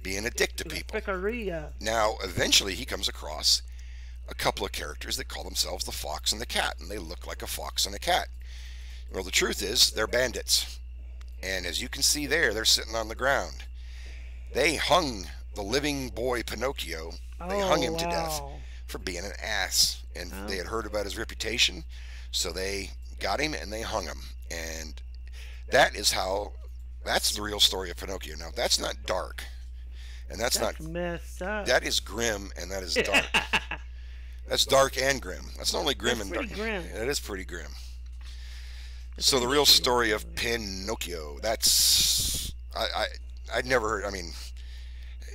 being a dick to people. Pickeria. Now, eventually, he comes across a couple of characters that call themselves the Fox and the Cat, and they look like a fox and a cat. Well, the truth is, they're bandits. And as you can see there, they're sitting on the ground. They hung the living boy Pinocchio, they hung him to death Wow. for being an ass. And Oh. they had heard about his reputation, so they got him and they hung him. And that's the real story of Pinocchio. Now, that's not dark. And that's not, That's messed up. that is grim and that is dark. That's dark and grim. That's not only grim That's and dark. pretty grim. It is pretty grim. That's So the pretty real shitty. story of Pinocchio. I'd never heard. I mean,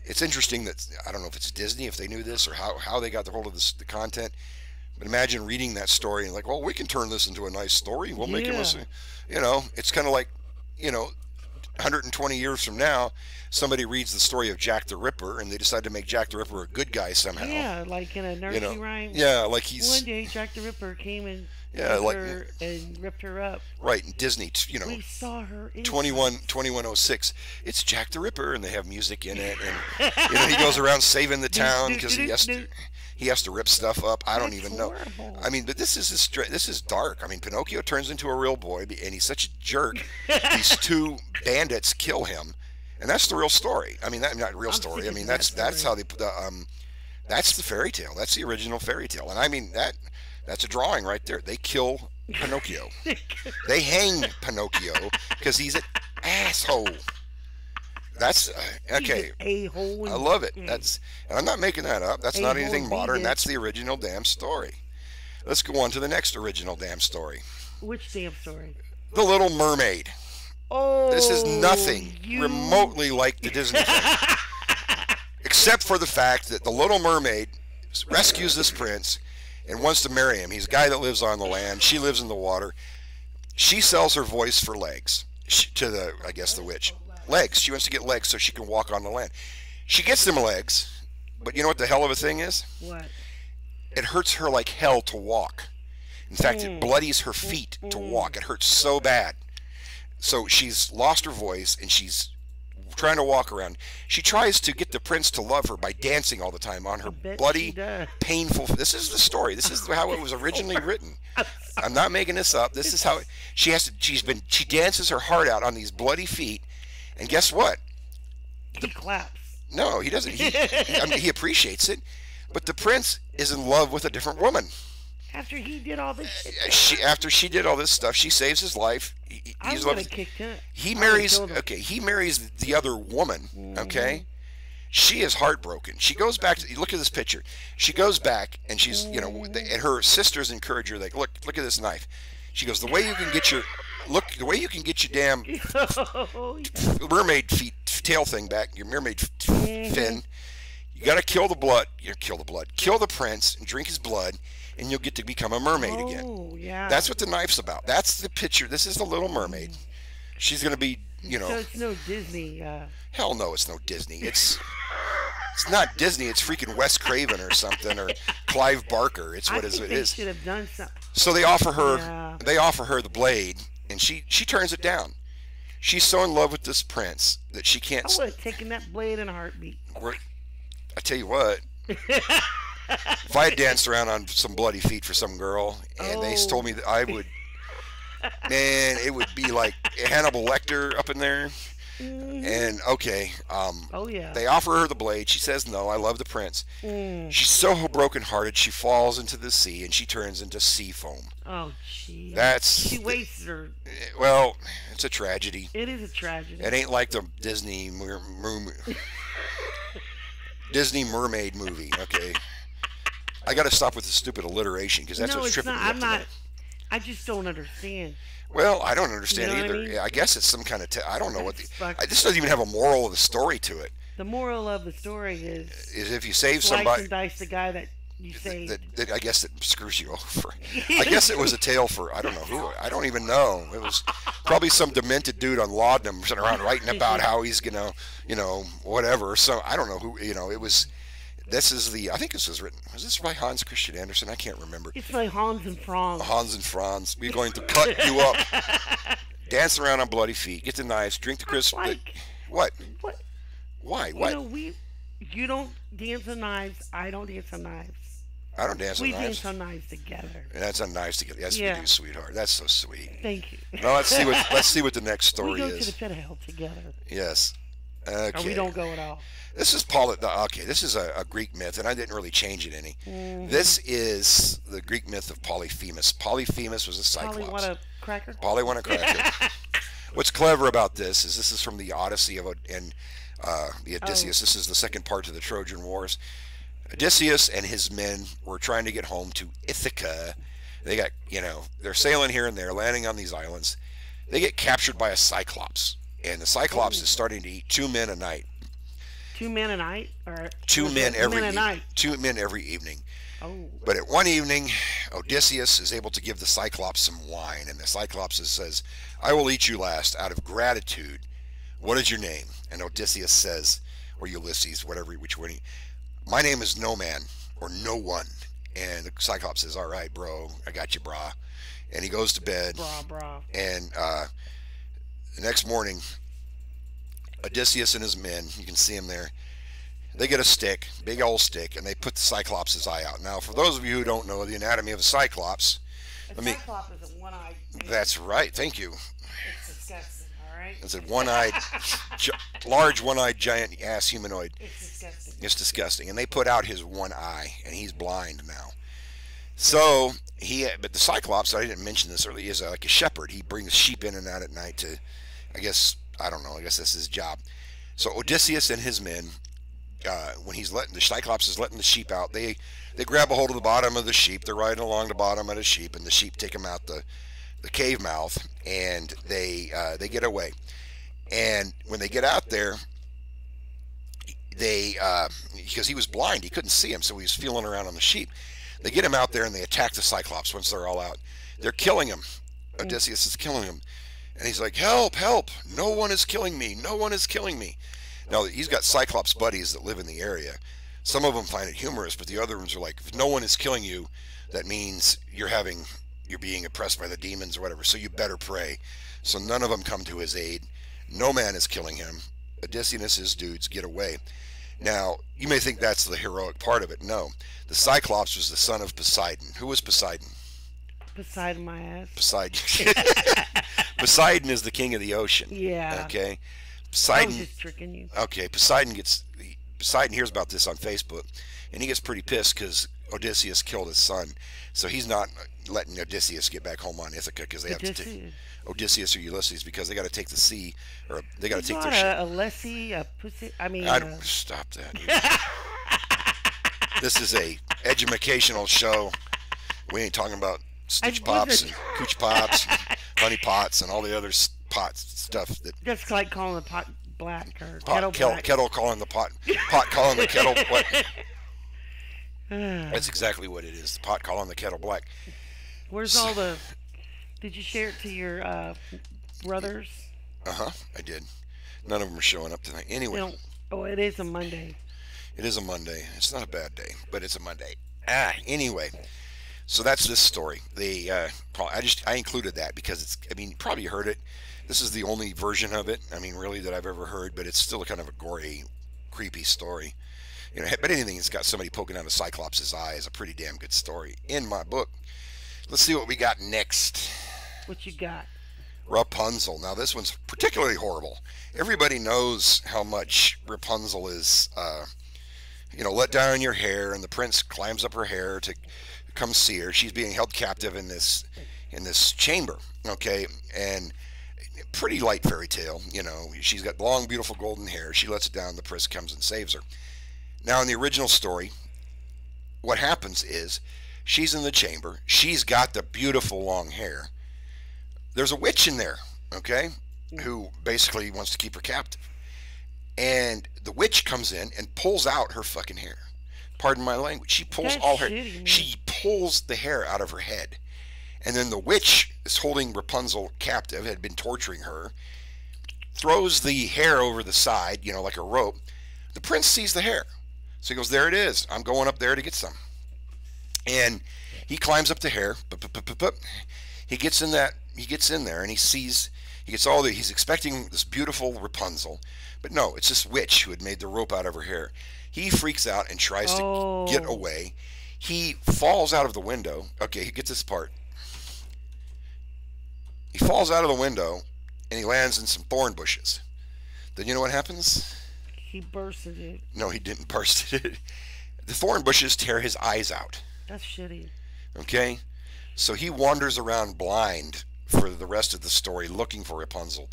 it's interesting that I don't know if it's Disney, if they knew this or how they got the hold of the content. But imagine reading that story and like, well, we can turn this into a nice story. We'll make it. It's kind of like, 120 years from now, somebody reads the story of Jack the Ripper and they decide to make Jack the Ripper a good guy somehow. Yeah, like in a nursery rhyme. Yeah, like One day Jack the Ripper came and Yeah, took like- her and ripped her up. right, in Disney, We saw her inside. 2106. It's Jack the Ripper, and they have music in it, and he goes around saving the town because he has to rip stuff up. I don't That's even know. horrible. I mean, but this is dark. I mean, Pinocchio turns into a real boy, and he's such a jerk. These two bandits kill him, and that's the real story. I mean, not real I'm story. sick I mean, of that's that how they put that's the fairy tale. That's the original fairy tale, and I mean that's a drawing right there. They kill Pinocchio. They hang Pinocchio because he's an asshole. That's okay. A-hole. I love it. And I'm not making that up. That's not A-hole anything modern. vegan. That's the original damn story. Let's go on to the next original damn story. Which damn story? The Little Mermaid. Oh, This is nothing you... remotely like the Disney thing, except for the fact that the Little Mermaid rescues this prince and wants to marry him. He's a guy that lives on the land. She lives in the water. She sells her voice for legs to the witch. Legs. She wants to get legs so she can walk on the land. She gets them legs, but you know what the hell of a thing is? What? It hurts her like hell to walk. In fact, it bloodies her feet to walk. It hurts so bad. So she's lost her voice and she's trying to walk around. She tries to get the prince to love her by dancing all the time on her bet she bloody, does. painful. This is the story. This is how it was originally written. I'm not making this up. This is how she dances her heart out on these bloody feet. And guess what? He claps. No, he doesn't. I mean, he appreciates it, but the prince is in love with a different woman. After he did all this shit to her, After she did all this stuff, she saves his life. I He's would have loved. kicked him. He I would have marries. killed him. Okay, he marries the other woman. Hmm. Okay, she is heartbroken. She goes back to look at this picture. She goes back and she's and her sisters encourage her. Like, look at this knife. She goes, the way you can get your the way you can get your damn Oh, mermaid feet tail thing back, your mermaid hmm. fin. You got to kill the blood. Kill the prince and drink his blood, and you'll get to become a mermaid again. Oh, yeah. That's what the knife's about. That's the picture. This is the Little Mermaid. She's gonna be, So it's no Disney. hell no, it's no Disney. It's not Disney. It's freaking Wes Craven or something or Clive Barker. It's I what think it they is. should have done something. So Yeah. they offer her the blade, and she turns it down. She's so in love with this prince that she I can't. would have taken that blade in a heartbeat. I tell you what, if I had danced around on some bloody feet for some girl, and they Oh. told me that I would, man, it would be like Hannibal Lecter up in there. Hmm. And okay, Oh, yeah. they offer her the blade. She says no. I love the prince. Mm. She's so brokenhearted. She falls into the sea and she turns into sea foam. Oh, gee. That's She wasted her. well, it's a tragedy. It is a tragedy. It ain't like the Disney mermaid movie. Okay, I got to stop with the stupid alliteration because that's No, what's it's tripping not. me up I'm tonight. not. I just don't understand. Well, I don't You understand know what I either. mean? I guess it's some kind of. I don't know what It's fuck. this doesn't even have a moral of the story to it. The moral of the story Is if you save slice somebody, and dice the guy that you saved. I guess that screws you over. I guess it was a tale for I don't know who. I don't even know. It was probably some demented dude on laudanum sitting around writing about how he's gonna, whatever. So I don't know who. It was. This is the. I think this was written. Was this by Hans Christian Andersen? I can't remember. It's by Hans and Franz. Hans and Franz. We're going to cut you up. Dance around on bloody feet. Get the knives. Drink the crisp. Like What? what? Why? You What? know, you don't dance on knives. I don't dance on knives. I don't dance on We knives. dance on knives together. That's on knives together. Yes, we Yeah. do, sweetheart. That's so sweet. Thank you. Now let's see what the next We story go to the is. pit of hell together, Yes. or we Okay. don't go at all. This is Okay, this is a Greek myth, and I didn't really change it any. Hmm. This is the Greek myth of Polyphemus. Polyphemus was a Probably want cyclops. a cracker. Polly want a cracker. What's clever about this is from the Odyssey and the Oh, Odysseus. This is the second part of the Trojan Wars. Odysseus and his men were trying to get home to Ithaca. They got, they're sailing here and there, landing on these islands. They get captured by a cyclops, and the cyclops oh, is starting to eat 2 men a night. 2 men a night, or Two what's men that? every 2 men a night. 2 men every evening. Oh, But at one evening, Odysseus is able to give the Cyclops some wine, and the Cyclops says, "I will eat you last out of gratitude. What is your name?" And Odysseus says, or Ulysses, whatever, which one, "My name is No Man or No One." And the Cyclops says, "All right, bro, I got you, brah." And he goes to bed, bra, bra. and the next morning, Odysseus and his men, you can see him there, they get a stick, big old stick, and they put the Cyclops' eye out. Now, for those of you who don't know the anatomy of a Cyclops, A let me. cyclops is a one-eyed man. That's right. Thank you. It's disgusting. All right. It's a one-eyed, large one-eyed giant ass humanoid. It's disgusting. It's disgusting. And they put out his one eye, and he's blind now. So but the Cyclops, I didn't mention this earlier, is like a shepherd. He brings sheep in and out at night to, I don't know. I guess that's his job. So Odysseus and his men, when the Cyclops is letting the sheep out, they grab a hold of the bottom of the sheep. They're riding along the bottom of the sheep, and the sheep take them out the cave mouth, and they get away. And when they get out there, they because he was blind, he couldn't see him, so he was feeling around on the sheep. They get him out there, and they attack the Cyclops once they're all out. They're killing him. Mm. Odysseus is killing him, and he's like, "Help! Help! No one is killing me! No one is killing me!" Now he's got Cyclops buddies that live in the area. Some of them find it humorous, but the other ones are like, "If no one is killing you, that means you're being oppressed by the demons or whatever. So you better pray." So none of them come to his aid. No man is killing him. Odysseus and his dudes get away. Now, you may think that's the heroic part of it. No. The Cyclops was the son of Poseidon. Who was Poseidon? Beside my ass. Poseidon. Poseidon is the king of the ocean. Yeah. Okay. I was Poseidon. just tricking you. Okay. Poseidon gets Poseidon hears about this on Facebook, and he gets pretty pissed because Odysseus killed his son. So he's not letting Odysseus get back home on Ithaca because they have to take Odysseus. Odysseus or Ulysses because they got to take the sea, or they got to He's take their not ship. a Lessie, a pussy. I mean, I don't stop that. This is a educational show. We ain't talking about I stitch pops and wasn't. cooch pops, and honey pots, and all the other pots stuff that That's like calling the pot black or kettle pot black. kettle calling the pot calling the kettle. What? That's exactly what it is. The pot calling the kettle black. Where's all the? Did you share it to your brothers? I did. None of them are showing up tonight. They Anyway, don't. Oh, it is a Monday. it is a Monday. It's not a bad day, but it's a Monday. Anyway, so that's this story. I included that because it's. I mean, you probably heard it. This is the only version of it. I mean, really that I've ever heard, but it's still kind of a gory, creepy story. But anything that's got somebody poking out a Cyclops' eye is a pretty damn good story in my book. Let's see what we got next. What you got? Rapunzel. Now this one's particularly horrible. Everybody knows how much Rapunzel is, let down your hair, and the prince climbs up her hair to come see her. She's being held captive in this chamber. Okay, and pretty light fairy tale. She's got long, beautiful golden hair. She lets it down. The prince comes and saves her. Now in the original story, what happens is she's in the chamber. She's got the beautiful long hair. There's a witch in there, okay, who basically wants to keep her captive. And the witch comes in and pulls out her fucking hair. Pardon my language. She pulls That's all her. shitty, man. She pulls the hair out of her head. And then the witch is holding Rapunzel captive, had been torturing her, throws the hair over the side, like a rope. The prince sees the hair. So he goes, there it is. I'm going up there to get some. And he climbs up the hair. He gets in there and he's expecting this beautiful Rapunzel. But no, it's this witch who had made the rope out of her hair. He freaks out and tries to get Oh, away. He falls out of the window. Okay, he gets this part. He falls out of the window and he lands in some thorn bushes. Then you know what happens? he bursted it. No, he didn't burst it. The thorn bushes tear his eyes out. That's shitty. Okay? So he wanders around blind for the rest of the story looking for Rapunzel.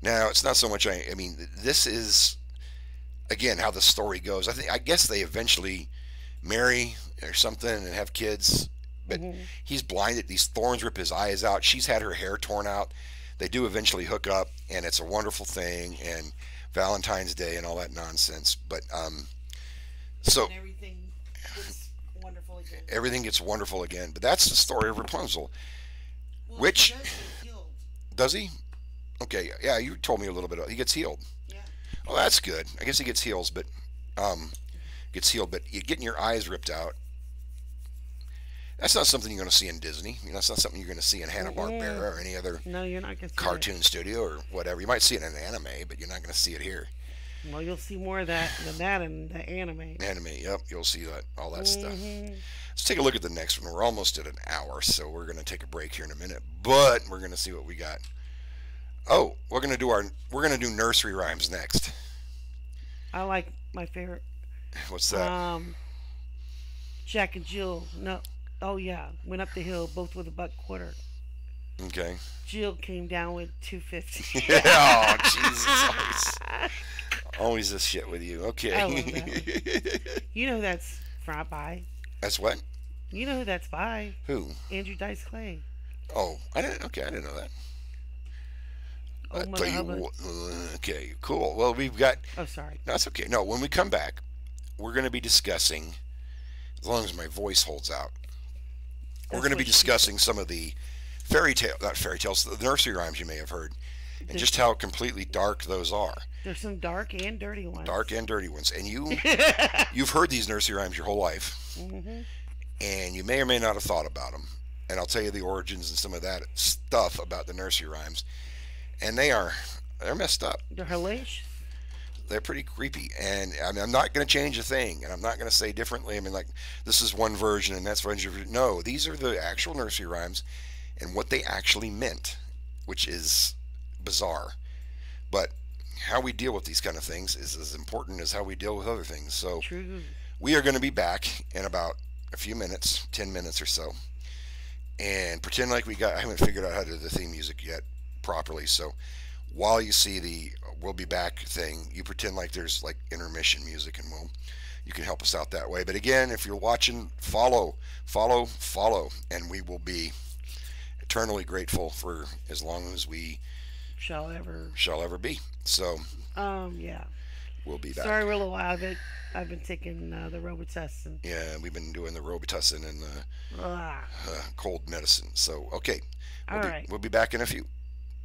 Now, it's not so much, this is, again, how the story goes. I guess they eventually marry or something and have kids, but Hmm. he's blinded. These thorns rip his eyes out. She's had her hair torn out. They do eventually hook up, and it's a wonderful thing, and Valentine's Day and all that nonsense. But, so And everything was wonderful again. everything gets wonderful again. But that's the story of Rapunzel. Well, Which, he does get killed. does he? Okay, yeah, you told me a little bit. He gets healed. Yeah. Oh, that's good. I guess he gets heals, but gets healed. But you getting your eyes ripped out. That's not something you're going to see in Disney. That's not something you're going to see in Hanna Barbera or any other No, you're not gonna see cartoon studio or whatever. You might see it in an anime, but you're not going to see it here. it. Well, you'll see more of that than that in the anime. Anime, yep, you'll see that all that stuff. Hmm. Let's take a look at the next one. We're almost at an hour, so we're going to take a break here in a minute, but we're going to see what we got. Oh, we're going to do nursery rhymes next. I like my favorite. What's that? Jack and Jill. No. Oh yeah, went up the hill both with a buck quarter. Okay. Jill came down with 250. Oh, Jesus. Always this shit with you. I love that. Okay. You know who that's by. That's what? You know who that's by. Who? Andrew Dice Clay. Oh, I didn't. Okay, I didn't know that. Oh, I'll Mother tell you Hubbard. what. Okay, cool. Well, we've got. Oh, sorry. No, that's okay. No, when we come back, we're going to be discussing, as long as my voice holds out, we're That's going to be what she discussing some of the not fairy tales, the nursery rhymes you may have heard, and There's, just how completely dark those are. there's some dark and dirty ones. Dark and dirty ones. And you've heard these nursery rhymes your whole life, Hmm. and you may or may not have thought about them. And I'll tell you the origins and some of that stuff about the nursery rhymes. And they're messed up. They're hellacious. They're pretty creepy. And I'm not going to change a thing. And I'm not going to say differently. Like, this is one version and that's one version. No, these are the actual nursery rhymes and what they actually meant, which is bizarre. But how we deal with these kind of things is as important as how we deal with other things. So True. we are going to be back in about a few minutes, 10 minutes or so, and pretend like I haven't figured out how to do the theme music yet properly. So while you see the we'll be back thing, you pretend like there's like intermission music, and you can help us out that way. But again, if you're watching, follow, and we will be eternally grateful for as long as we Shall ever. shall ever be. So Yeah. we'll be Sorry, back. we're a little out of it. I've been taking the Robitussin. Yeah, we've been doing the Robitussin and the Ah. cold medicine. So okay, All right. we'll be back in a few.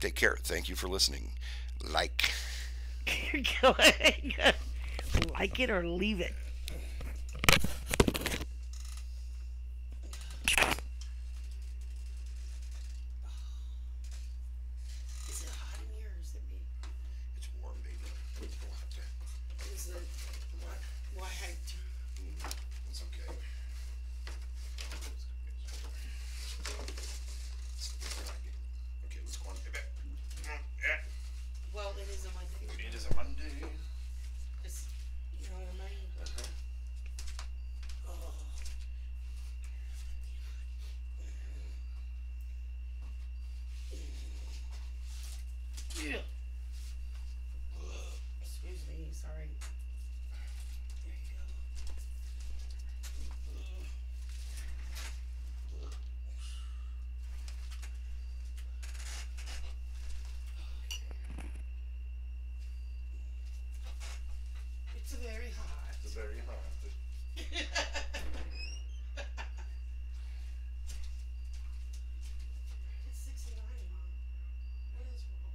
Take care. Thank you for listening. Like. Go ahead. Like it or leave it. Is it hot in here or is it me? It's warm, baby. We'll have to. Is it? What? Why I It's okay. Okay, let's go on. Yeah. Well, it is a Monday. It is a Monday. It's, you know what I mean? Uh-huh. Oh. Yeah. Excuse me. Sorry. There you go. It's very hot. It's very hot. It's 69, Mom. What is wrong?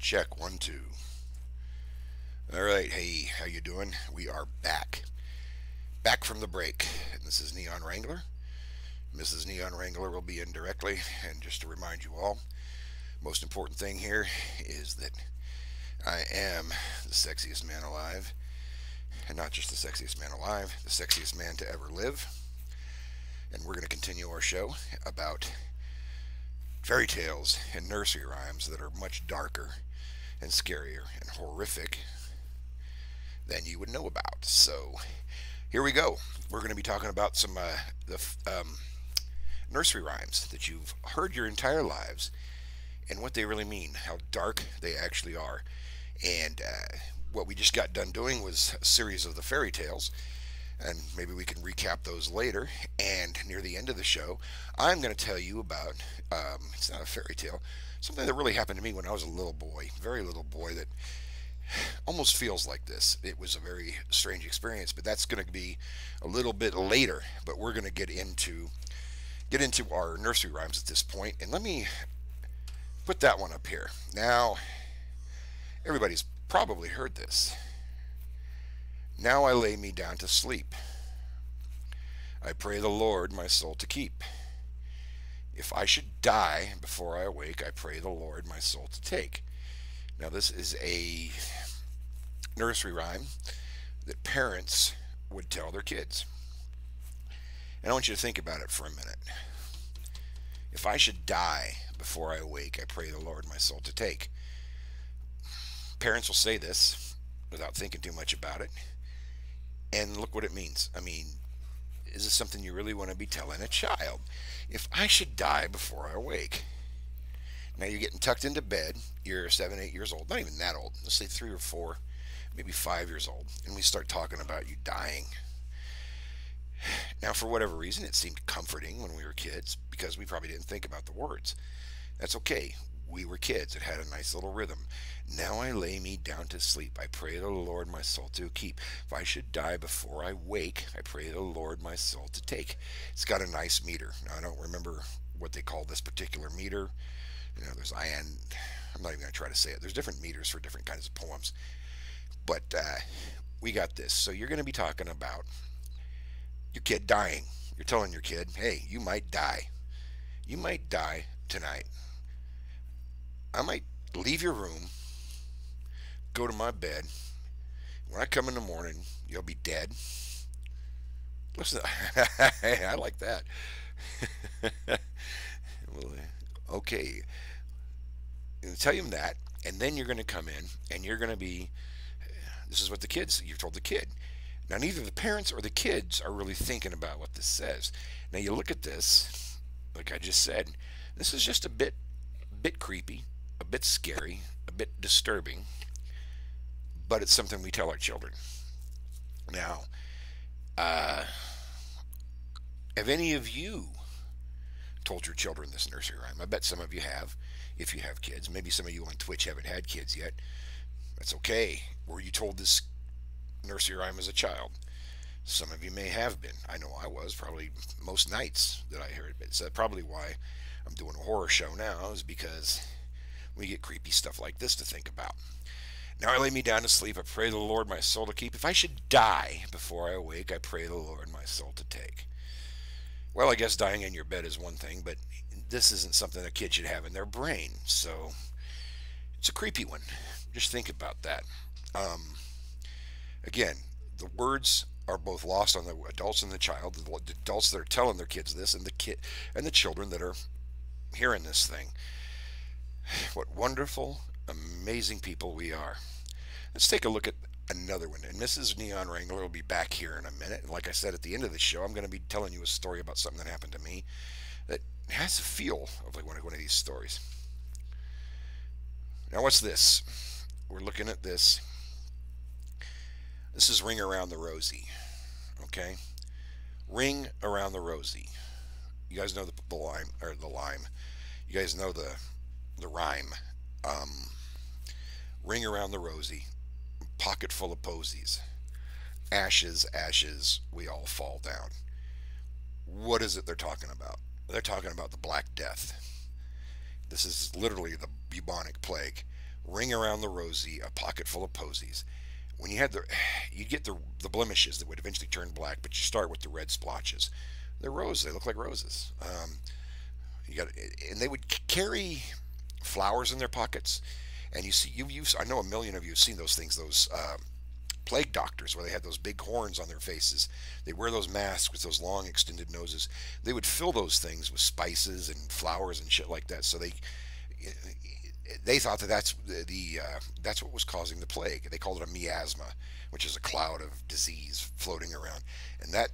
Check 1 2. All right, hey, how you doing? We are back from the break, and this is Neon Wrangler. Mrs. Neon Wrangler will be in directly, and just to remind you all, most important thing here is that I am the sexiest man alive, and not just the sexiest man alive, the sexiest man to ever live. And we're going to continue our show about fairy tales and nursery rhymes that are much darker and scarier and horrific than you would know about. So here we go. We're going to be talking about some the nursery rhymes that you've heard your entire lives and what they really mean, how dark they actually are. And what we just got done doing was a series of the fairy tales, and maybe we can recap those later. And near the end of the show, I'm going to tell you about it's not a fairy tale, something that really happened to me when I was a little boy, very little boy, that almost feels like this. It was a very strange experience, but that's going to be a little bit later. But we're going to get into our nursery rhymes at this point, and let me put that one up here. Now, everybody's probably heard this. Now I lay me down to sleep. I pray the Lord my soul to keep. If I should die before I awake, I pray the Lord my soul to take. Now, this is a nursery rhyme that parents would tell their kids. And I want you to think about it for a minute. If I should die before I awake, I pray the Lord my soul to take. Parents will say this without thinking too much about it. And look what it means. I mean, is this something you really want to be telling a child? If I should die before I awake. Now you're getting tucked into bed. You're 7, 8 years old. Not even that old. Let's say 3 or 4, maybe 5 years old. And we start talking about you dying. Now, for whatever reason, it seemed comforting when we were kids because we probably didn't think about the words. That's okay. We were kids. It had a nice little rhythm. Now I lay me down to sleep. I pray the Lord my soul to keep. If I should die before I wake, I pray the Lord my soul to take. It's got a nice meter. Now, I don't remember what they call this particular meter. You know, there's I'm not even going to try to say it. There's different meters for different kinds of poems. But we got this. So you're going to be talking about your kid dying. You're telling your kid, hey, you might die. You might die tonight. I might leave your room, go to my bed. When I come in the morning, you'll be dead. Listen, I like that. Well, okay. Tell him that, and then you're going to come in, and you're going to be. This is what you've told the kid. Now, neither the parents or the kids are really thinking about what this says. Now, you look at this, like I just said, this is just a bit creepy, a bit scary, a bit disturbing, but it's something we tell our children. Now, have any of you told your children this nursery rhyme? I bet some of you have, if you have kids. Maybe some of you on Twitch haven't had kids yet. That's okay. Were you told this nursery rhyme as a child? Some of you may have been. I know I was, probably most nights that I heard it. It's probably why I'm doing a horror show now, is because we get creepy stuff like this to think about. Now I lay me down to sleep. I pray the Lord my soul to keep. If I should die before I awake, I pray the Lord my soul to take. Well, I guess dying in your bed is one thing, but this isn't something a kid should have in their brain. So it's a creepy one. Just think about that. Again, the words are both lost on the adults and the child. The adults that are telling their kids this, and the children that are hearing this thing. What wonderful, amazing people we are. Let's take a look at another one. And Mrs. Neon Wrangler will be back here in a minute. And like I said, at the end of the show, I'm going to be telling you a story about something that happened to me that has a feel of like one of these stories. Now, what's this? We're looking at this. This is Ring Around the Rosie. Okay? Ring Around the Rosie. You guys know the lime, or the lime. You guys know the rhyme. Ring around the rosy, pocket full of posies. Ashes, ashes, we all fall down. What is it they're talking about? They're talking about the Black Death. This is literally the bubonic plague. Ring around the rosy, a pocket full of posies. When you had you get the blemishes that would eventually turn black, but you start with the red splotches. They're roses. They look like roses. You got, and they would carry flowers in their pockets. And you see, I know a million of you have seen those things. Those plague doctors, where they had those big horns on their faces. They wear those masks with those long extended noses. They would fill those things with spices and flowers and shit like that. So they thought that that's what was causing the plague. They called it a miasma, which is a cloud of disease floating around, and that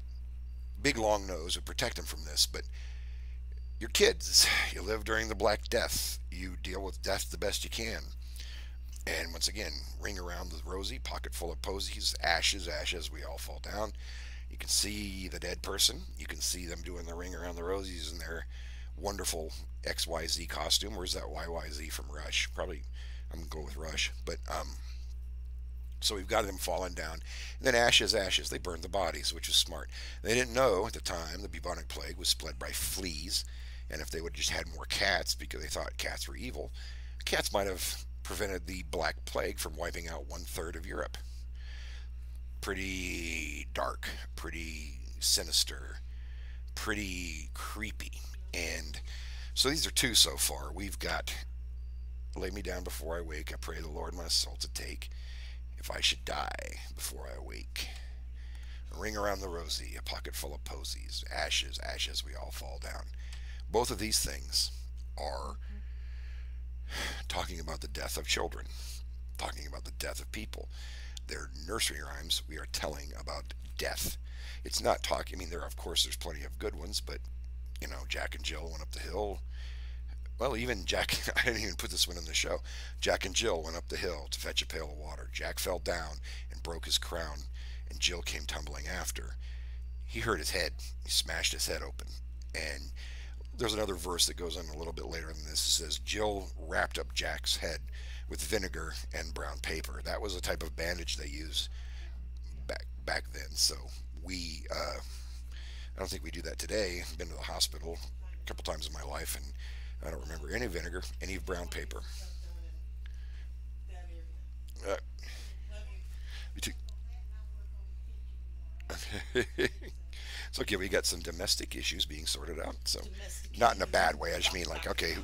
big long nose would protect them from this. But your kids, you live during the Black Death. You deal with death the best you can. And once again, ring around the rosy, pocket full of posies, ashes, ashes, we all fall down. You can see the dead person. You can see them doing the ring around the rosies in their wonderful XYZ costume. Where's that YYZ from Rush? Probably, I'm going to go with Rush. But, so we've got them falling down. And then ashes, ashes, they burned the bodies, which was smart. They didn't know at the time the bubonic plague was spread by fleas. And if they would have just had more cats, because they thought cats were evil, cats might have prevented the Black Plague from wiping out 1/3 of Europe. Pretty dark, pretty sinister, pretty creepy. And so these are two so far. We've got Lay Me Down Before I Wake, I Pray the Lord My Soul to Take, If I Should Die Before I Wake, Ring Around the Rosy, A Pocket Full of Posies, Ashes, Ashes, We All Fall Down. Both of these things are talking about the death of children, talking about the death of people. They're nursery rhymes. We are telling about death. It's not talking. I mean, of course there's plenty of good ones, but Jack and Jill went up the hill. Well, even Jack, I didn't even put this one in the show. Jack and Jill went up the hill to fetch a pail of water. Jack fell down and broke his crown, and Jill came tumbling after. He hurt his head. He smashed his head open. And there's another verse that goes on a little bit later than this. It says, Jill wrapped up Jack's head with vinegar and brown paper. That was a type of bandage they used back then. So I don't think we do that today. I've been to the hospital a couple times in my life, and I don't remember any vinegar, any brown paper. Uh, it's okay. We got some domestic issues being sorted out. So, not in a bad way. I just mean like, okay,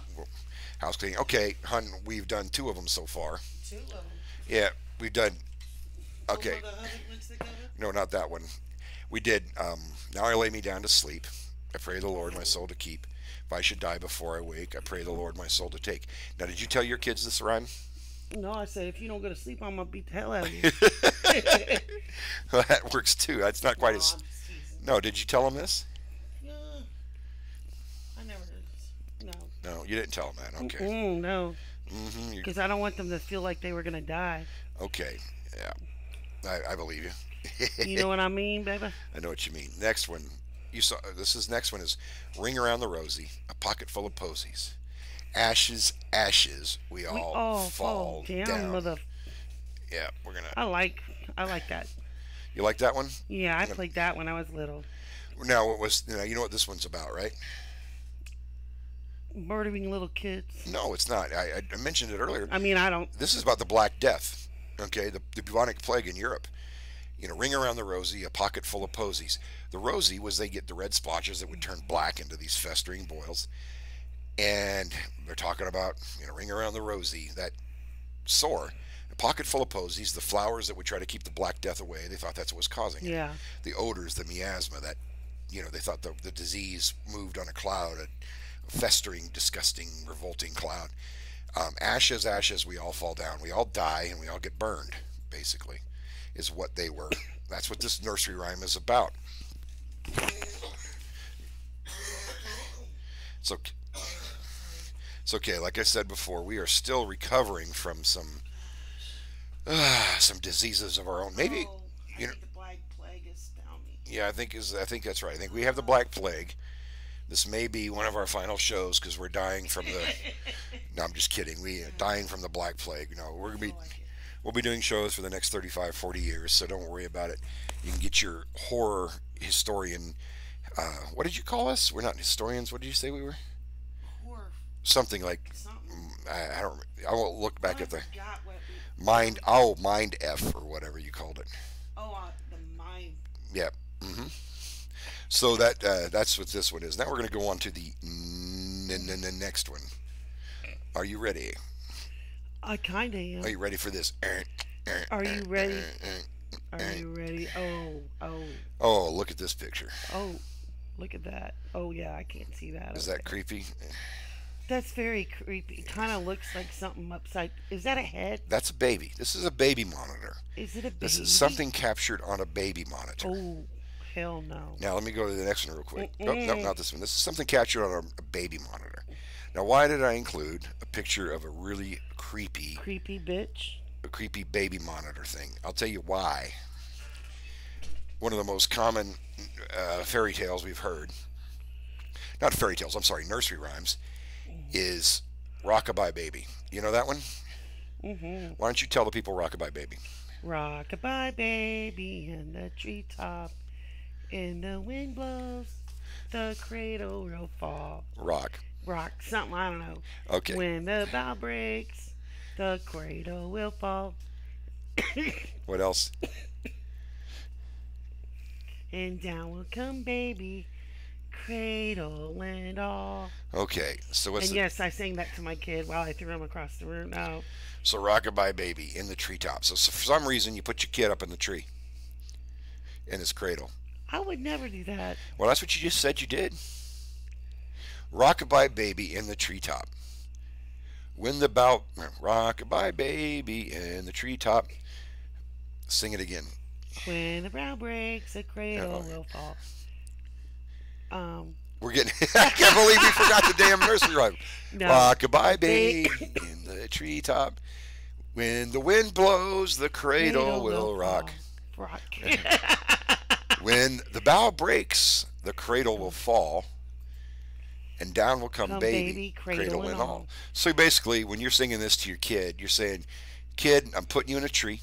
house cleaning. Okay, hun, we've done two of them so far. Two of them. Yeah, we've done. Okay, Over the oven mixed together? no, not that one. We did. Now I lay me down to sleep. I pray the Lord my soul to keep. If I should die before I wake, I pray the Lord my soul to take. Now, did you tell your kids this rhyme? No, I said if you don't go to sleep, I'm gonna beat the hell out of you. Well, that works too. That's not No, quite I'm as. just teasing. No, did you tell them this? Yeah, I never heard this. No. No, you didn't tell them that. Okay. No, Mm-hmm. because I don't want them to feel like they were gonna die. Okay. Yeah, I believe you. You know what I mean, baby? I know what you mean. Next one. You saw this is next one is ring around the rosy, a pocket full of posies. Ashes, ashes, we We all all fall fall down, down. mother. Yeah, we're gonna. I like, I like that. You like that one? Yeah, I played that when I was little. Now, what was you know what this one's about, right? Murdering little kids. No, it's not. I mentioned it earlier. I mean, I don't. This is about the Black Death. Okay, the bubonic plague in Europe. Ring around the rosy, a pocket full of posies. The rosy was they get the red splotches that would turn black into these festering boils. And they're talking about, ring around the rosy, that sore. A pocket full of posies, the flowers that would try to keep the Black Death away. They thought that's what was causing it. Yeah. The odors, the miasma, that, they thought the disease moved on a cloud, a festering, disgusting, revolting cloud. Ashes, ashes, we all fall down. We all die and we all get burned, basically, is what they were. That's what this nursery rhyme is about. So it's okay. Like I said before, we are still recovering from some diseases of our own. Maybe Oh, I you know. think the Black Plague is down me. Yeah, I think that's right. I think we have the Black Plague. This may be one of our final shows because we're dying from the. No, I'm just kidding. We are dying from the Black Plague. No, we're gonna be. I like it. We'll be doing shows for the next 35, 40 years, so don't worry about it. You can get your horror historian. What did you call us? We're not historians. What did you say we were? Horror Something like something. I don't. I won't look back I at the forgot what mind. we. Oh, mind F or whatever you called it. Oh, the mime. Yep. So that's what this one is. Now we're going to go on to the next one. Are you ready? I kinda Are am. you ready for this? Are you ready? Are you ready? Oh, oh, Oh, look at this picture. oh. Look at that. Oh yeah, I can't see that. Is that Okay. creepy? That's very creepy. It kind of looks like something upside. Is that a head? That's a baby. This is a baby monitor. Is it a This is baby? something captured on a baby monitor. Oh, hell no. Now let me go to the next one real quick. Oh, no, Mm-mm. not this one. This is something captured on a baby monitor. Now, why did I include a picture of a really Creepy bitch. creepy baby monitor thing? I'll tell you why. One of the most common fairy tales we've heard, not fairy tales, I'm sorry, nursery rhymes, is Rockabye Baby. You know that one? Mm-hmm. Why don't you tell the people Rockabye Baby? Rockabye baby in the treetop. In the wind blows, the cradle will fall. Rock. Rock something, I don't know. Okay. When the bow breaks, the cradle will fall. What else? And down will come baby, cradle and all. Okay. So what's And the yes, I sang that to my kid while I threw him across the room. No, so Rockabye Baby in the treetop. So for some reason you put your kid up in the tree in his cradle. I would never do that. Well, that's what you just said you did. Rockabye Baby in the treetop. When the bow, rockabye baby in the treetop. Sing it again. When the brow breaks, the cradle Uh-oh. will fall. Um, We're getting. I can't believe we forgot the damn nursery rhyme. no, Rockabye they baby in the treetop. When the wind blows, the cradle cradle will will rock. fall. Rock. When the bow breaks, the cradle will fall, and down will come Come baby, baby, cradle cradle and and all. all. So basically, when you're singing this to your kid, you're saying, "Kid, I'm putting you in a tree.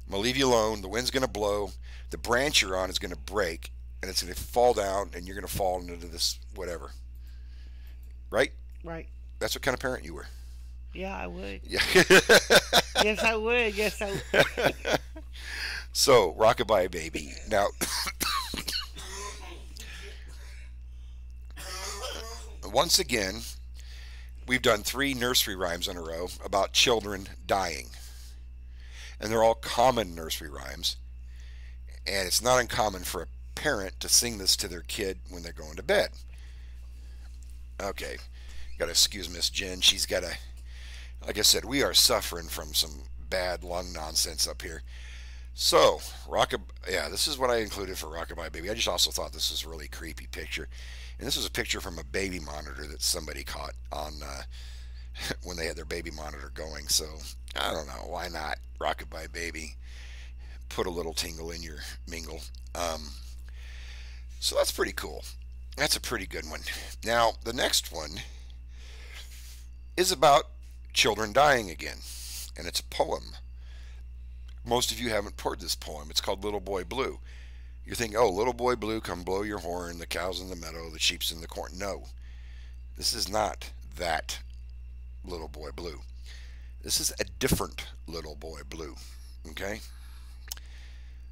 I'm gonna leave you alone. The wind's gonna blow. The branch you're on is gonna break, and it's gonna fall down, and you're gonna fall into this whatever." Right? Right. That's what kind of parent you were. Yeah, I would. Yeah. Yes, I would. Yes, I. So, Rockabye Baby. Now, once again, we've done three nursery rhymes in a row about children dying. And they're all common nursery rhymes. And it's not uncommon for a parent to sing this to their kid when they're going to bed. Okay, got to excuse Miss Jen. She's got a, like I said, we are suffering from some bad lung nonsense up here. So, yeah, this is what I included for Rockabye Baby. I just also thought this was a really creepy picture. And this was a picture from a baby monitor that somebody caught on when they had their baby monitor going. So, I don't know. Why not? Rockabye Baby. Put a little tingle in your mingle. Um, so, that's pretty cool. That's a pretty good one. Now, the next one is about children dying again. And it's a poem. Most of you haven't heard this poem. It's called Little Boy Blue. You're thinking, oh, little boy blue, come blow your horn, the cow's in the meadow, the sheep's in the corn. No, this is not that little boy blue. This is a different little boy blue. Okay?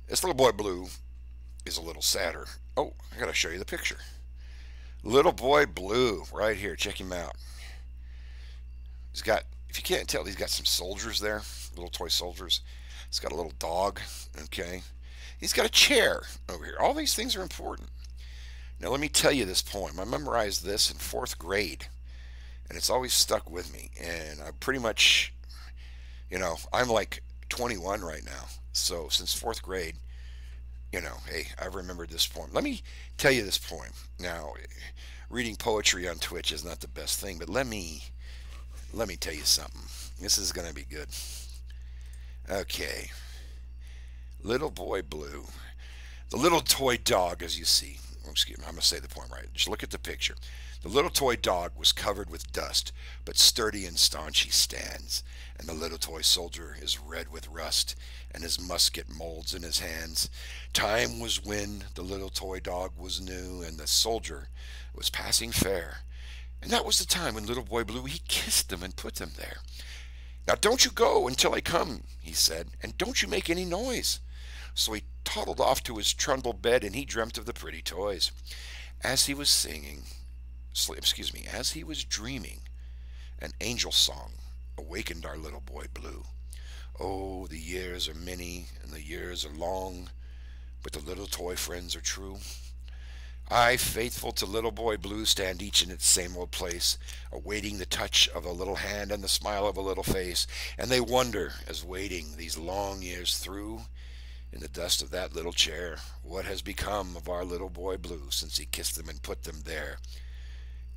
This little boy blue is a little sadder. Oh, I gotta show you the picture. Little boy blue, right here. Check him out. He's got, if you can't tell, he's got some soldiers there, little toy soldiers. He's got a little dog. Okay? He's got a chair over here. All these things are important. Now, let me tell you this poem. I memorized this in fourth grade, and it's always stuck with me. And I pretty much, I'm like 21 right now. So, since fourth grade, hey, I've remembered this poem. Let me tell you this poem. Now, reading poetry on Twitch is not the best thing, but let me tell you something. This is going to be good. Okay. Little boy blue. The little toy dog, as you see. Oh, excuse me, I'm going to say the poem right. Just look at the picture. The little toy dog was covered with dust, but sturdy and staunch he stands. And the little toy soldier is red with rust, and his musket molds in his hands. Time was when the little toy dog was new, and the soldier was passing fair. And that was the time when Little Boy Blue, he kissed them and put them there. Now don't you go until I come, he said, and don't you make any noise. So he toddled off to his trundle bed and he dreamt of the pretty toys. As he was singing, as he was dreaming, an angel song awakened our little boy Blue. Oh, the years are many and the years are long, but the little toy friends are true. I, faithful to Little Boy Blue, stand each in its same old place, awaiting the touch of a little hand and the smile of a little face. And they wonder, as waiting these long years through, in the dust of that little chair, what has become of our Little Boy Blue since he kissed them and put them there.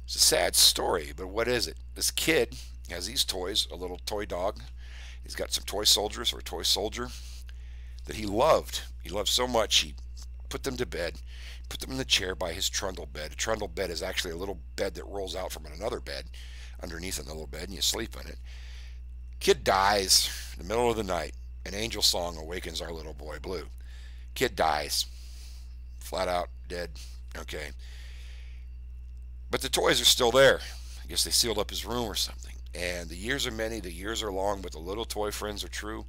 It's a sad story, but what is it? This kid has these toys, a little toy dog. He's got some toy soldiers or a toy soldier that he loved. He loved so much he put them to bed, put them in the chair by his trundle bed. A trundle bed is actually a little bed that rolls out from another bed underneath in the little bed, and you sleep in it. Kid dies in the middle of the night. An angel song awakens our Little Boy Blue. Kid dies. Flat out dead. Okay. But the toys are still there. I guess they sealed up his room or something. And the years are many, the years are long, but the little toy friends are true.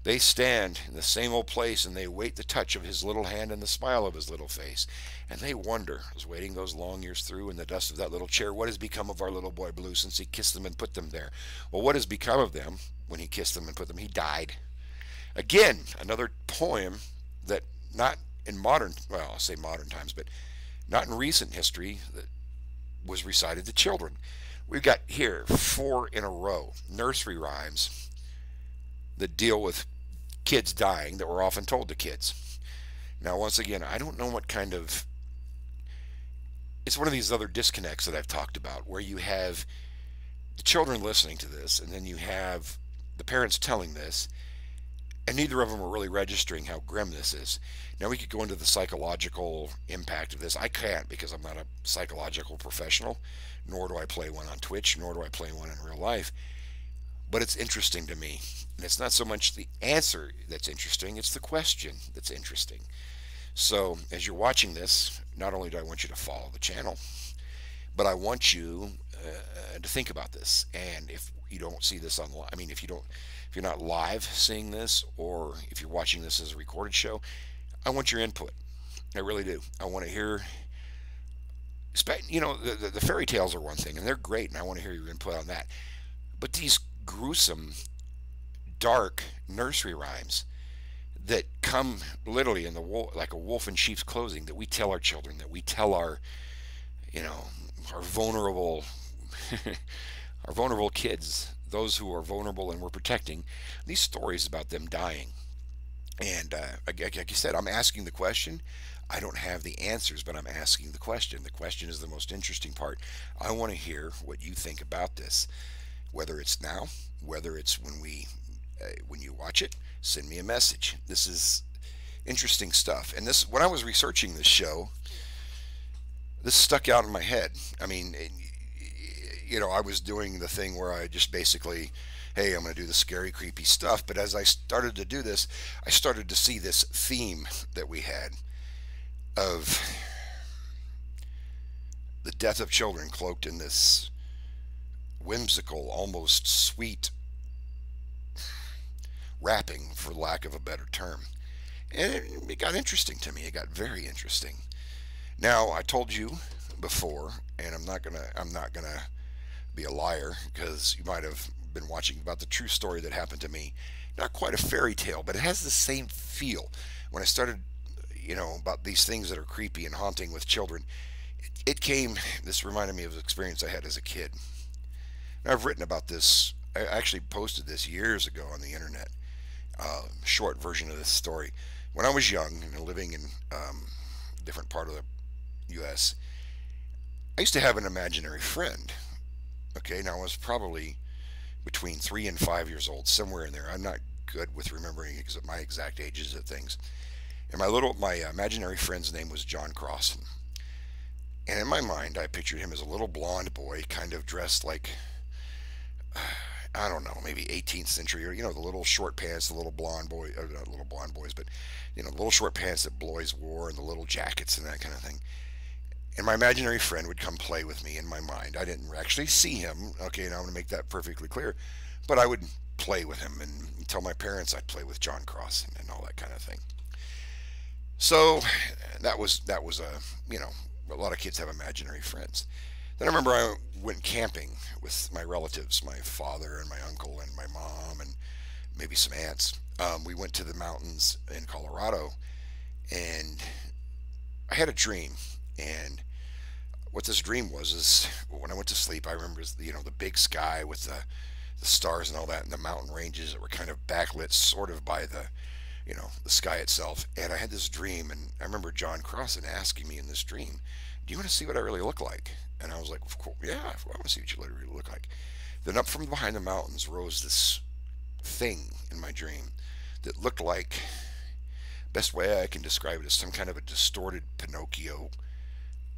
They stand in the same old place and they await the touch of his little hand and the smile of his little face. And they wonder, as waiting those long years through in the dust of that little chair, what has become of our Little Boy Blue since he kissed them and put them there? Well, what has become of them when he kissed them and put them? He died. Again, another poem that not in modern, well, I'll say modern times, but not in recent history, that was recited to children. We've got here 4 in a row nursery rhymes that deal with kids dying that were often told to kids. Now, once again, I don't know what kind of. It's one of these other disconnects that I've talked about where you have the children listening to this and then you have the parents telling this, and neither of them are really registering how grim this is. Now, we could go into the psychological impact of this. I can't because I'm not a psychological professional, nor do I play one on Twitch, nor do I play one in real life. But it's interesting to me. And it's not so much the answer that's interesting, it's the question that's interesting. So, as you're watching this, not only do I want you to follow the channel, but I want you to think about this. And if you don't see this online, I mean, if you're not live seeing this, or if you're watching this as a recorded show, I want your input. I really do. I want to hear. The fairy tales are one thing, and they're great, and I want to hear your input on that. But these gruesome, dark nursery rhymes that come literally in like a wolf in sheep's clothing, that we tell our children, that we tell our, our vulnerable, our vulnerable kids, those who are vulnerable and we're protecting, these stories about them dying. And like I said, I'm asking the question. I don't have the answers, but I'm asking the question. The question is the most interesting part. I want to hear what you think about this. Whether it's now, whether it's when you watch it, send me a message. This is interesting stuff. And this, when I was researching this show, this stuck out in my head. I mean, I was doing the thing where I just basically, hey, I'm going to do the scary, creepy stuff. But as I started to do this, I started to see this theme that we had of the death of children cloaked in this whimsical, almost sweet wrapping, for lack of a better term. And it got interesting to me. It got very interesting. Now, I told you before, and I'm not gonna be a liar, because you might have been watching about the true story that happened to me. Not quite a fairy tale, but it has the same feel. When I started, about these things that are creepy and haunting with children, this reminded me of an experience I had as a kid. Now, I've written about this. I actually posted this years ago on the internet. Short version of this story. When I was young and living in a different part of the U.S., I used to have an imaginary friend. Okay, now I was probably between 3 and 5 years old, somewhere in there. I'm not good with remembering my exact ages of things. And my imaginary friend's name was John Crossan. And in my mind, I pictured him as a little blonde boy, kind of dressed like, I don't know, maybe 18th century, or the little short pants, the little blonde boy, not little blonde boys, but the little short pants that boys wore, and the little jackets and that kind of thing. And my imaginary friend would come play with me in my mind. I didn't actually see him. Okay, now I'm going to make that perfectly clear. But I would play with him and tell my parents I'd play with John Cross and all that kind of thing. So that was a a lot of kids have imaginary friends. Then I remember I went camping with my relatives, my father and my uncle and my mom and maybe some aunts. We went to the mountains in Colorado, and I had a dream. And what this dream was is when I went to sleep, I remember the big sky with the stars and all that, and the mountain ranges that were kind of backlit, sort of by the sky itself. And I had this dream, and I remember John Crossan asking me in this dream, "Do you want to see what I really look like?" And I was like, "Of course, yeah, I want to see what you really look like." Then up from behind the mountains rose this thing in my dream that looked like, best way I can describe it is some kind of a distorted Pinocchio,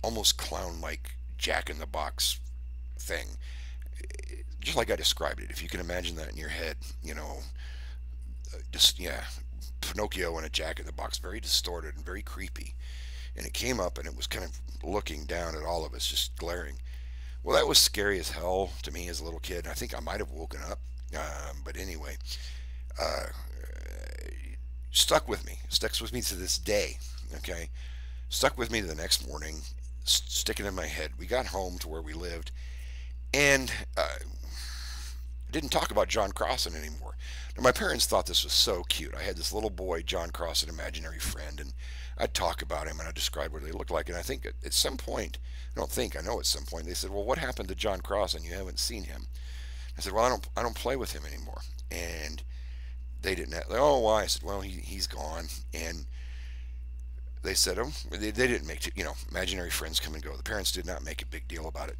almost clown-like Jack in the Box thing, just like I described it. If you can imagine that in your head, just yeah, Pinocchio and a Jack in the Box, very distorted and very creepy. And it came up and it was kind of looking down at all of us, just glaring. Well, that was scary as hell to me as a little kid. I think I might have woken up, but anyway, uh, sticks with me to this day. Okay, stuck with me the next morning, sticking in my head. We got home to where we lived, and didn't talk about John Crossan anymore. Now, my parents thought this was so cute. I had this little boy, John Crossan, imaginary friend, and I'd talk about him and I'd describe what they looked like. And I think at some point, I know at some point, they said, "Well, what happened to John Crossan? You haven't seen him." I said, "Well, I don't play with him anymore." And they didn't. Oh, why? I said, "Well, he's gone." And they said, "Oh, they didn't make it. Imaginary friends come and go." The parents did not make a big deal about it.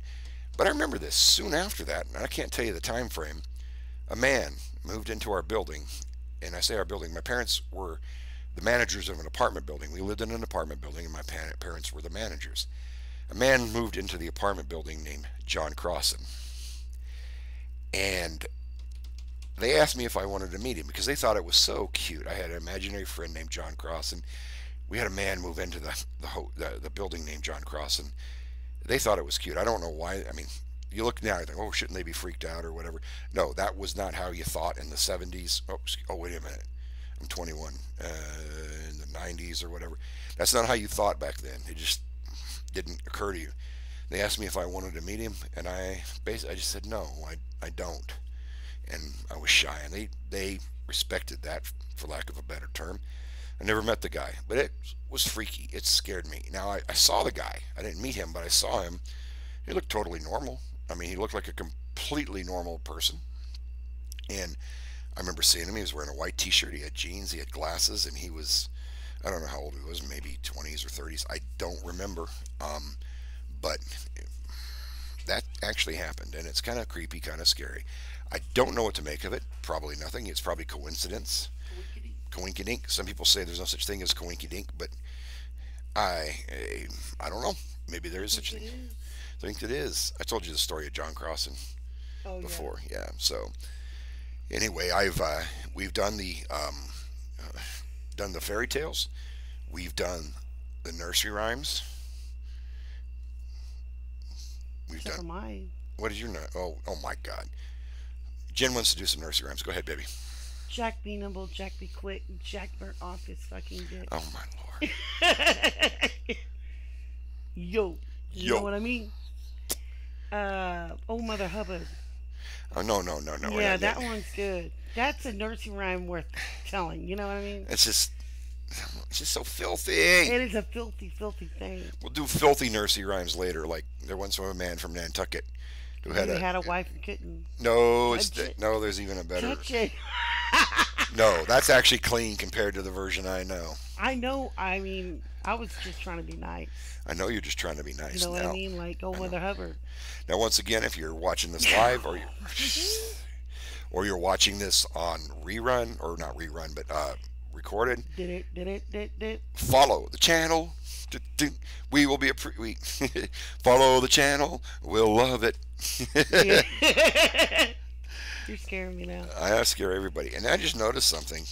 But I remember this. Soon after that, and I can't tell you the time frame, a man moved into our building. And I say our building, my parents were the managers of an apartment building. We lived in an apartment building, and my parents were the managers. A man moved into the apartment building named John Crossan. And they asked me if I wanted to meet him because they thought it was so cute. I had an imaginary friend named John Crossan. We had a man move into the building named John Crossan. They thought it was cute. I don't know why. I mean, you look now, you think, "Oh, shouldn't they be freaked out or whatever?" No, that was not how you thought in the 70s. Oh, wait a minute. I'm 21. In the 90s or whatever. That's not how you thought back then. It just didn't occur to you. They asked me if I wanted to meet him, and I just said no, I don't. And I was shy, and they respected that, for lack of a better term. I never met the guy, but it was freaky. It scared me. Now, I saw the guy. I didn't meet him, but I saw him. He looked totally normal. I mean, he looked like a completely normal person. And I remember seeing him. He was wearing a white t-shirt. He had jeans. He had glasses. And he was, I don't know how old he was, maybe 20s or 30s. I don't remember. But that actually happened. And it's kind of creepy, kind of scary. I don't know what to make of it. Probably nothing. It's probably coincidence. Coinkydink. Some people say there's no such thing as coinkydink, but I I don't know. Maybe there is I think such a it thing. is. I think it is. I told you the story of John Crossan Oh yeah. before. Yeah. So anyway, I've we've uh, done the fairy tales. We've done the nursery rhymes. We've Except done. for mine. What did you know? Oh my God. Jen wants to do some nursery rhymes. Go ahead, baby. Jack be nimble, Jack be quick, Jack burnt off his fucking dick. Oh my Lord. Yo, you know Yo. what I mean? Oh Mother Hubbard. Oh no. We're Yeah, not that getting. one's good. That's a nursery rhyme worth telling. You know what I mean? It's just so filthy. It is a filthy, filthy thing. We'll do filthy nursery rhymes later. Like there once was a man from Nantucket who had Who a had a wife and couldn't no. touch it. No. There's even a better. Touch it. No, that's actually clean compared to the version I know. I know. I mean, I was just trying to be nice. I know you're just trying to be You nice know what I now. mean? Like, oh I know. Mother Hubbard. Now, once again, if you're watching this live or you're watching this on rerun or not rerun, but recorded, Did it. follow the channel. We will be follow the channel. We'll love it. Yeah. You're scaring me now. I scare everybody. And I just noticed something.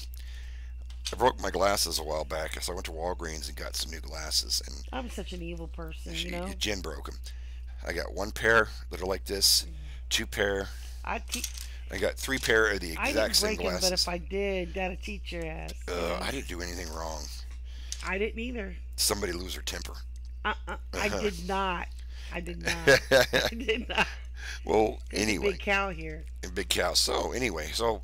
I broke my glasses a while back, so I went to Walgreens and got some new glasses, and I'm such an evil person, you know. Jen broke them. I got one pair that are like this, two pair. I te- I got three pair of the I exact didn't same break them, but if glasses. I did, that'd teach your ass. I didn't do anything wrong. I didn't either. Somebody lose their temper. I did not. I did not. I did not. Well, There's a anyway, big cow here. big cow. So anyway, so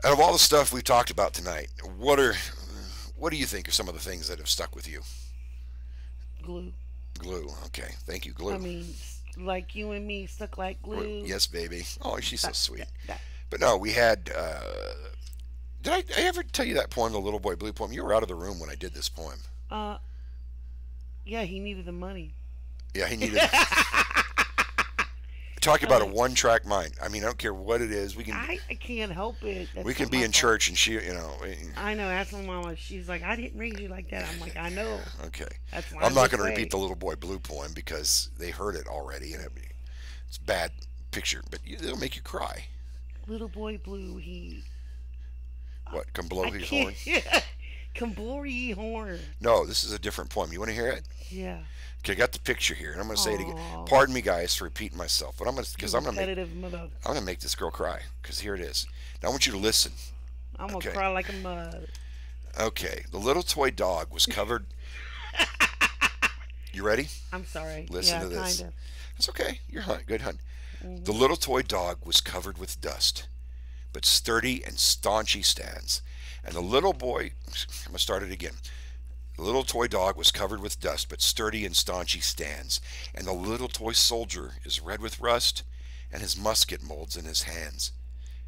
out of all the stuff we've talked about tonight, what do you think are some of the things that have stuck with you? Glue. Glue. Okay, thank you, I glue. mean, like you and me, stuck like glue. Yes, baby. Oh, she's so That, sweet. that. But no, we had. Did I ever tell you that poem, the Little Boy Blue poem? You were out of the room when I did this poem. Uh, yeah, he needed the money. Yeah, he needed. Talk about a one-track mind. I mean, I don't care what it is. I can't help it. That's We can not be my in fault. church and she, I know. Ask my mama. She's like, I didn't raise you like that. I'm like, I know. Okay. That's why I'm I'm not this going to repeat way. the Little Boy Blue poem because they heard it already and it's a bad picture, but it'll make you cry. Little boy blue. He. What? Come blow I his can't. horn? Come blow ye horn. No, this is a different poem. You want to hear it? Yeah. Okay, I got the picture here, and I'm going to say it again. Oh, Pardon me, guys, for repeating myself, but you I'm going to make repetitive mother. I'm gonna make this girl cry because here it is. Now I want you to listen. I'm gonna Okay. cry like a mud. Okay. The little toy dog was covered. You ready? I'm sorry. Listen Yeah, to this. kinda. It's okay. You're good, hun. The Hmm. little toy dog was covered with dust, but sturdy and staunch he stands. And the little boy, I'm gonna start it again. The little toy dog was covered with dust, but sturdy and staunch he stands. And the little toy soldier is red with rust, and his musket molds in his hands.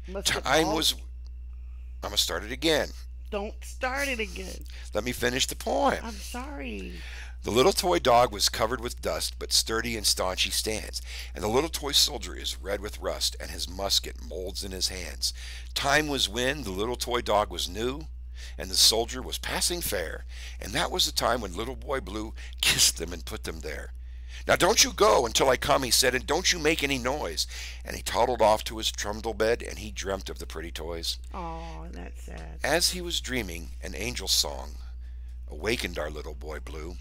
Musket Time ball. was. I'm gonna start it again. Don't start it again. Let me finish the poem. I'm sorry. The little toy dog was covered with dust, but sturdy and staunch he stands. And the little toy soldier is red with rust, and his musket molds in his hands. Time was when the little toy dog was new, and the soldier was passing fair. And that was the time when little boy Blue kissed them and put them there. Now don't you go until I come, he said, and don't you make any noise. And he toddled off to his trundle bed, and he dreamt of the pretty toys. Oh, that's sad. As he was dreaming, an angel's song awakened our little boy Blue.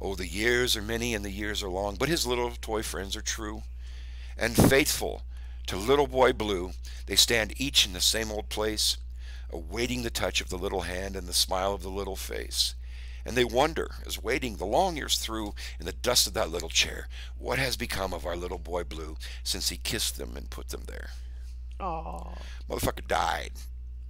Oh, the years are many and the years are long, but his little toy friends are true and faithful to little boy Blue. They stand each in the same old place, awaiting the touch of the little hand and the smile of the little face. And they wonder, as waiting the long years through in the dust of that little chair, what has become of our little boy Blue since he kissed them and put them there. Oh, Motherfucker died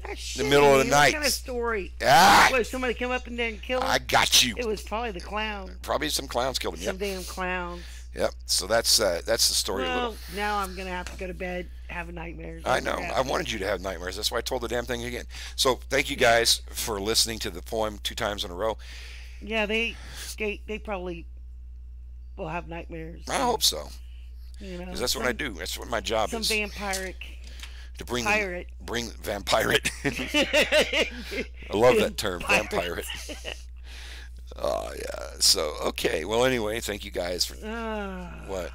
that's in the shitty. middle of the What night. kind of story? Ah, What, somebody come up and then kill I him? got you. It was probably the clown. Probably some clowns killed him. Some Yep, damn clowns. yep. So that's the story. A little. Well, now I'm gonna have to go to bed having nightmares. I That's know. what I happened. wanted you to have nightmares. That's why I told the damn thing again. So thank you guys for listening to the poem 2 times in a row. Yeah, they probably will have nightmares. I hope so, You know, because that's what I do. That's what my job some is vampiric to bring pirate. vampirate. I love that term, vampirate. Oh yeah. So okay. Well, anyway, thank you guys for Ah, what?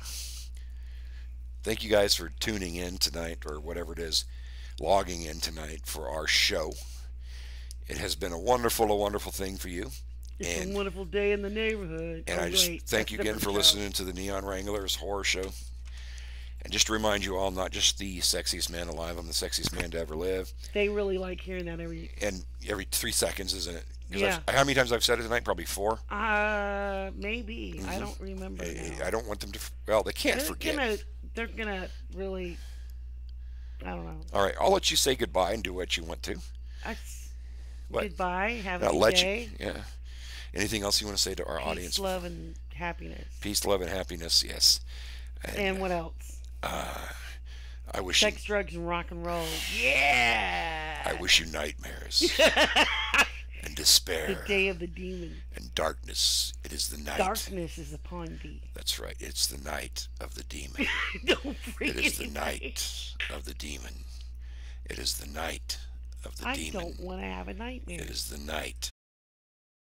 Thank you guys for tuning in tonight, or whatever it is, logging in tonight for our show. It has been a wonderful thing for you. it's a And wonderful day in the neighborhood. and Oh I just wait, thank that's you a again different for show. listening to the Neon Wranglers horror show. And just to remind you all, not just the sexiest man alive, I'm the sexiest man to ever live. They really like hearing that And every 3 seconds, isn't it? Yeah. How many times I've said it tonight? Probably four. Maybe I don't remember now. I don't want them to. Well, they can't They're forget. gonna really. I don't know. All right, I'll let you say goodbye and do what you want to. I, What? Goodbye. Have a I'll good let day. you. Yeah. Anything else you want to say to our Peace, audience? love, and happiness. Peace, love, and happiness. Yes. And what else? I wish Sex, drugs, and rock and roll. Yeah. I wish you nightmares and The despair day of the demon. and darkness. It is the night. Darkness is upon thee. That's right. It's the night of the demon. Don't It freak is the anybody. night of the demon. It is the night of the I demon. don't want to have a nightmare. It is the night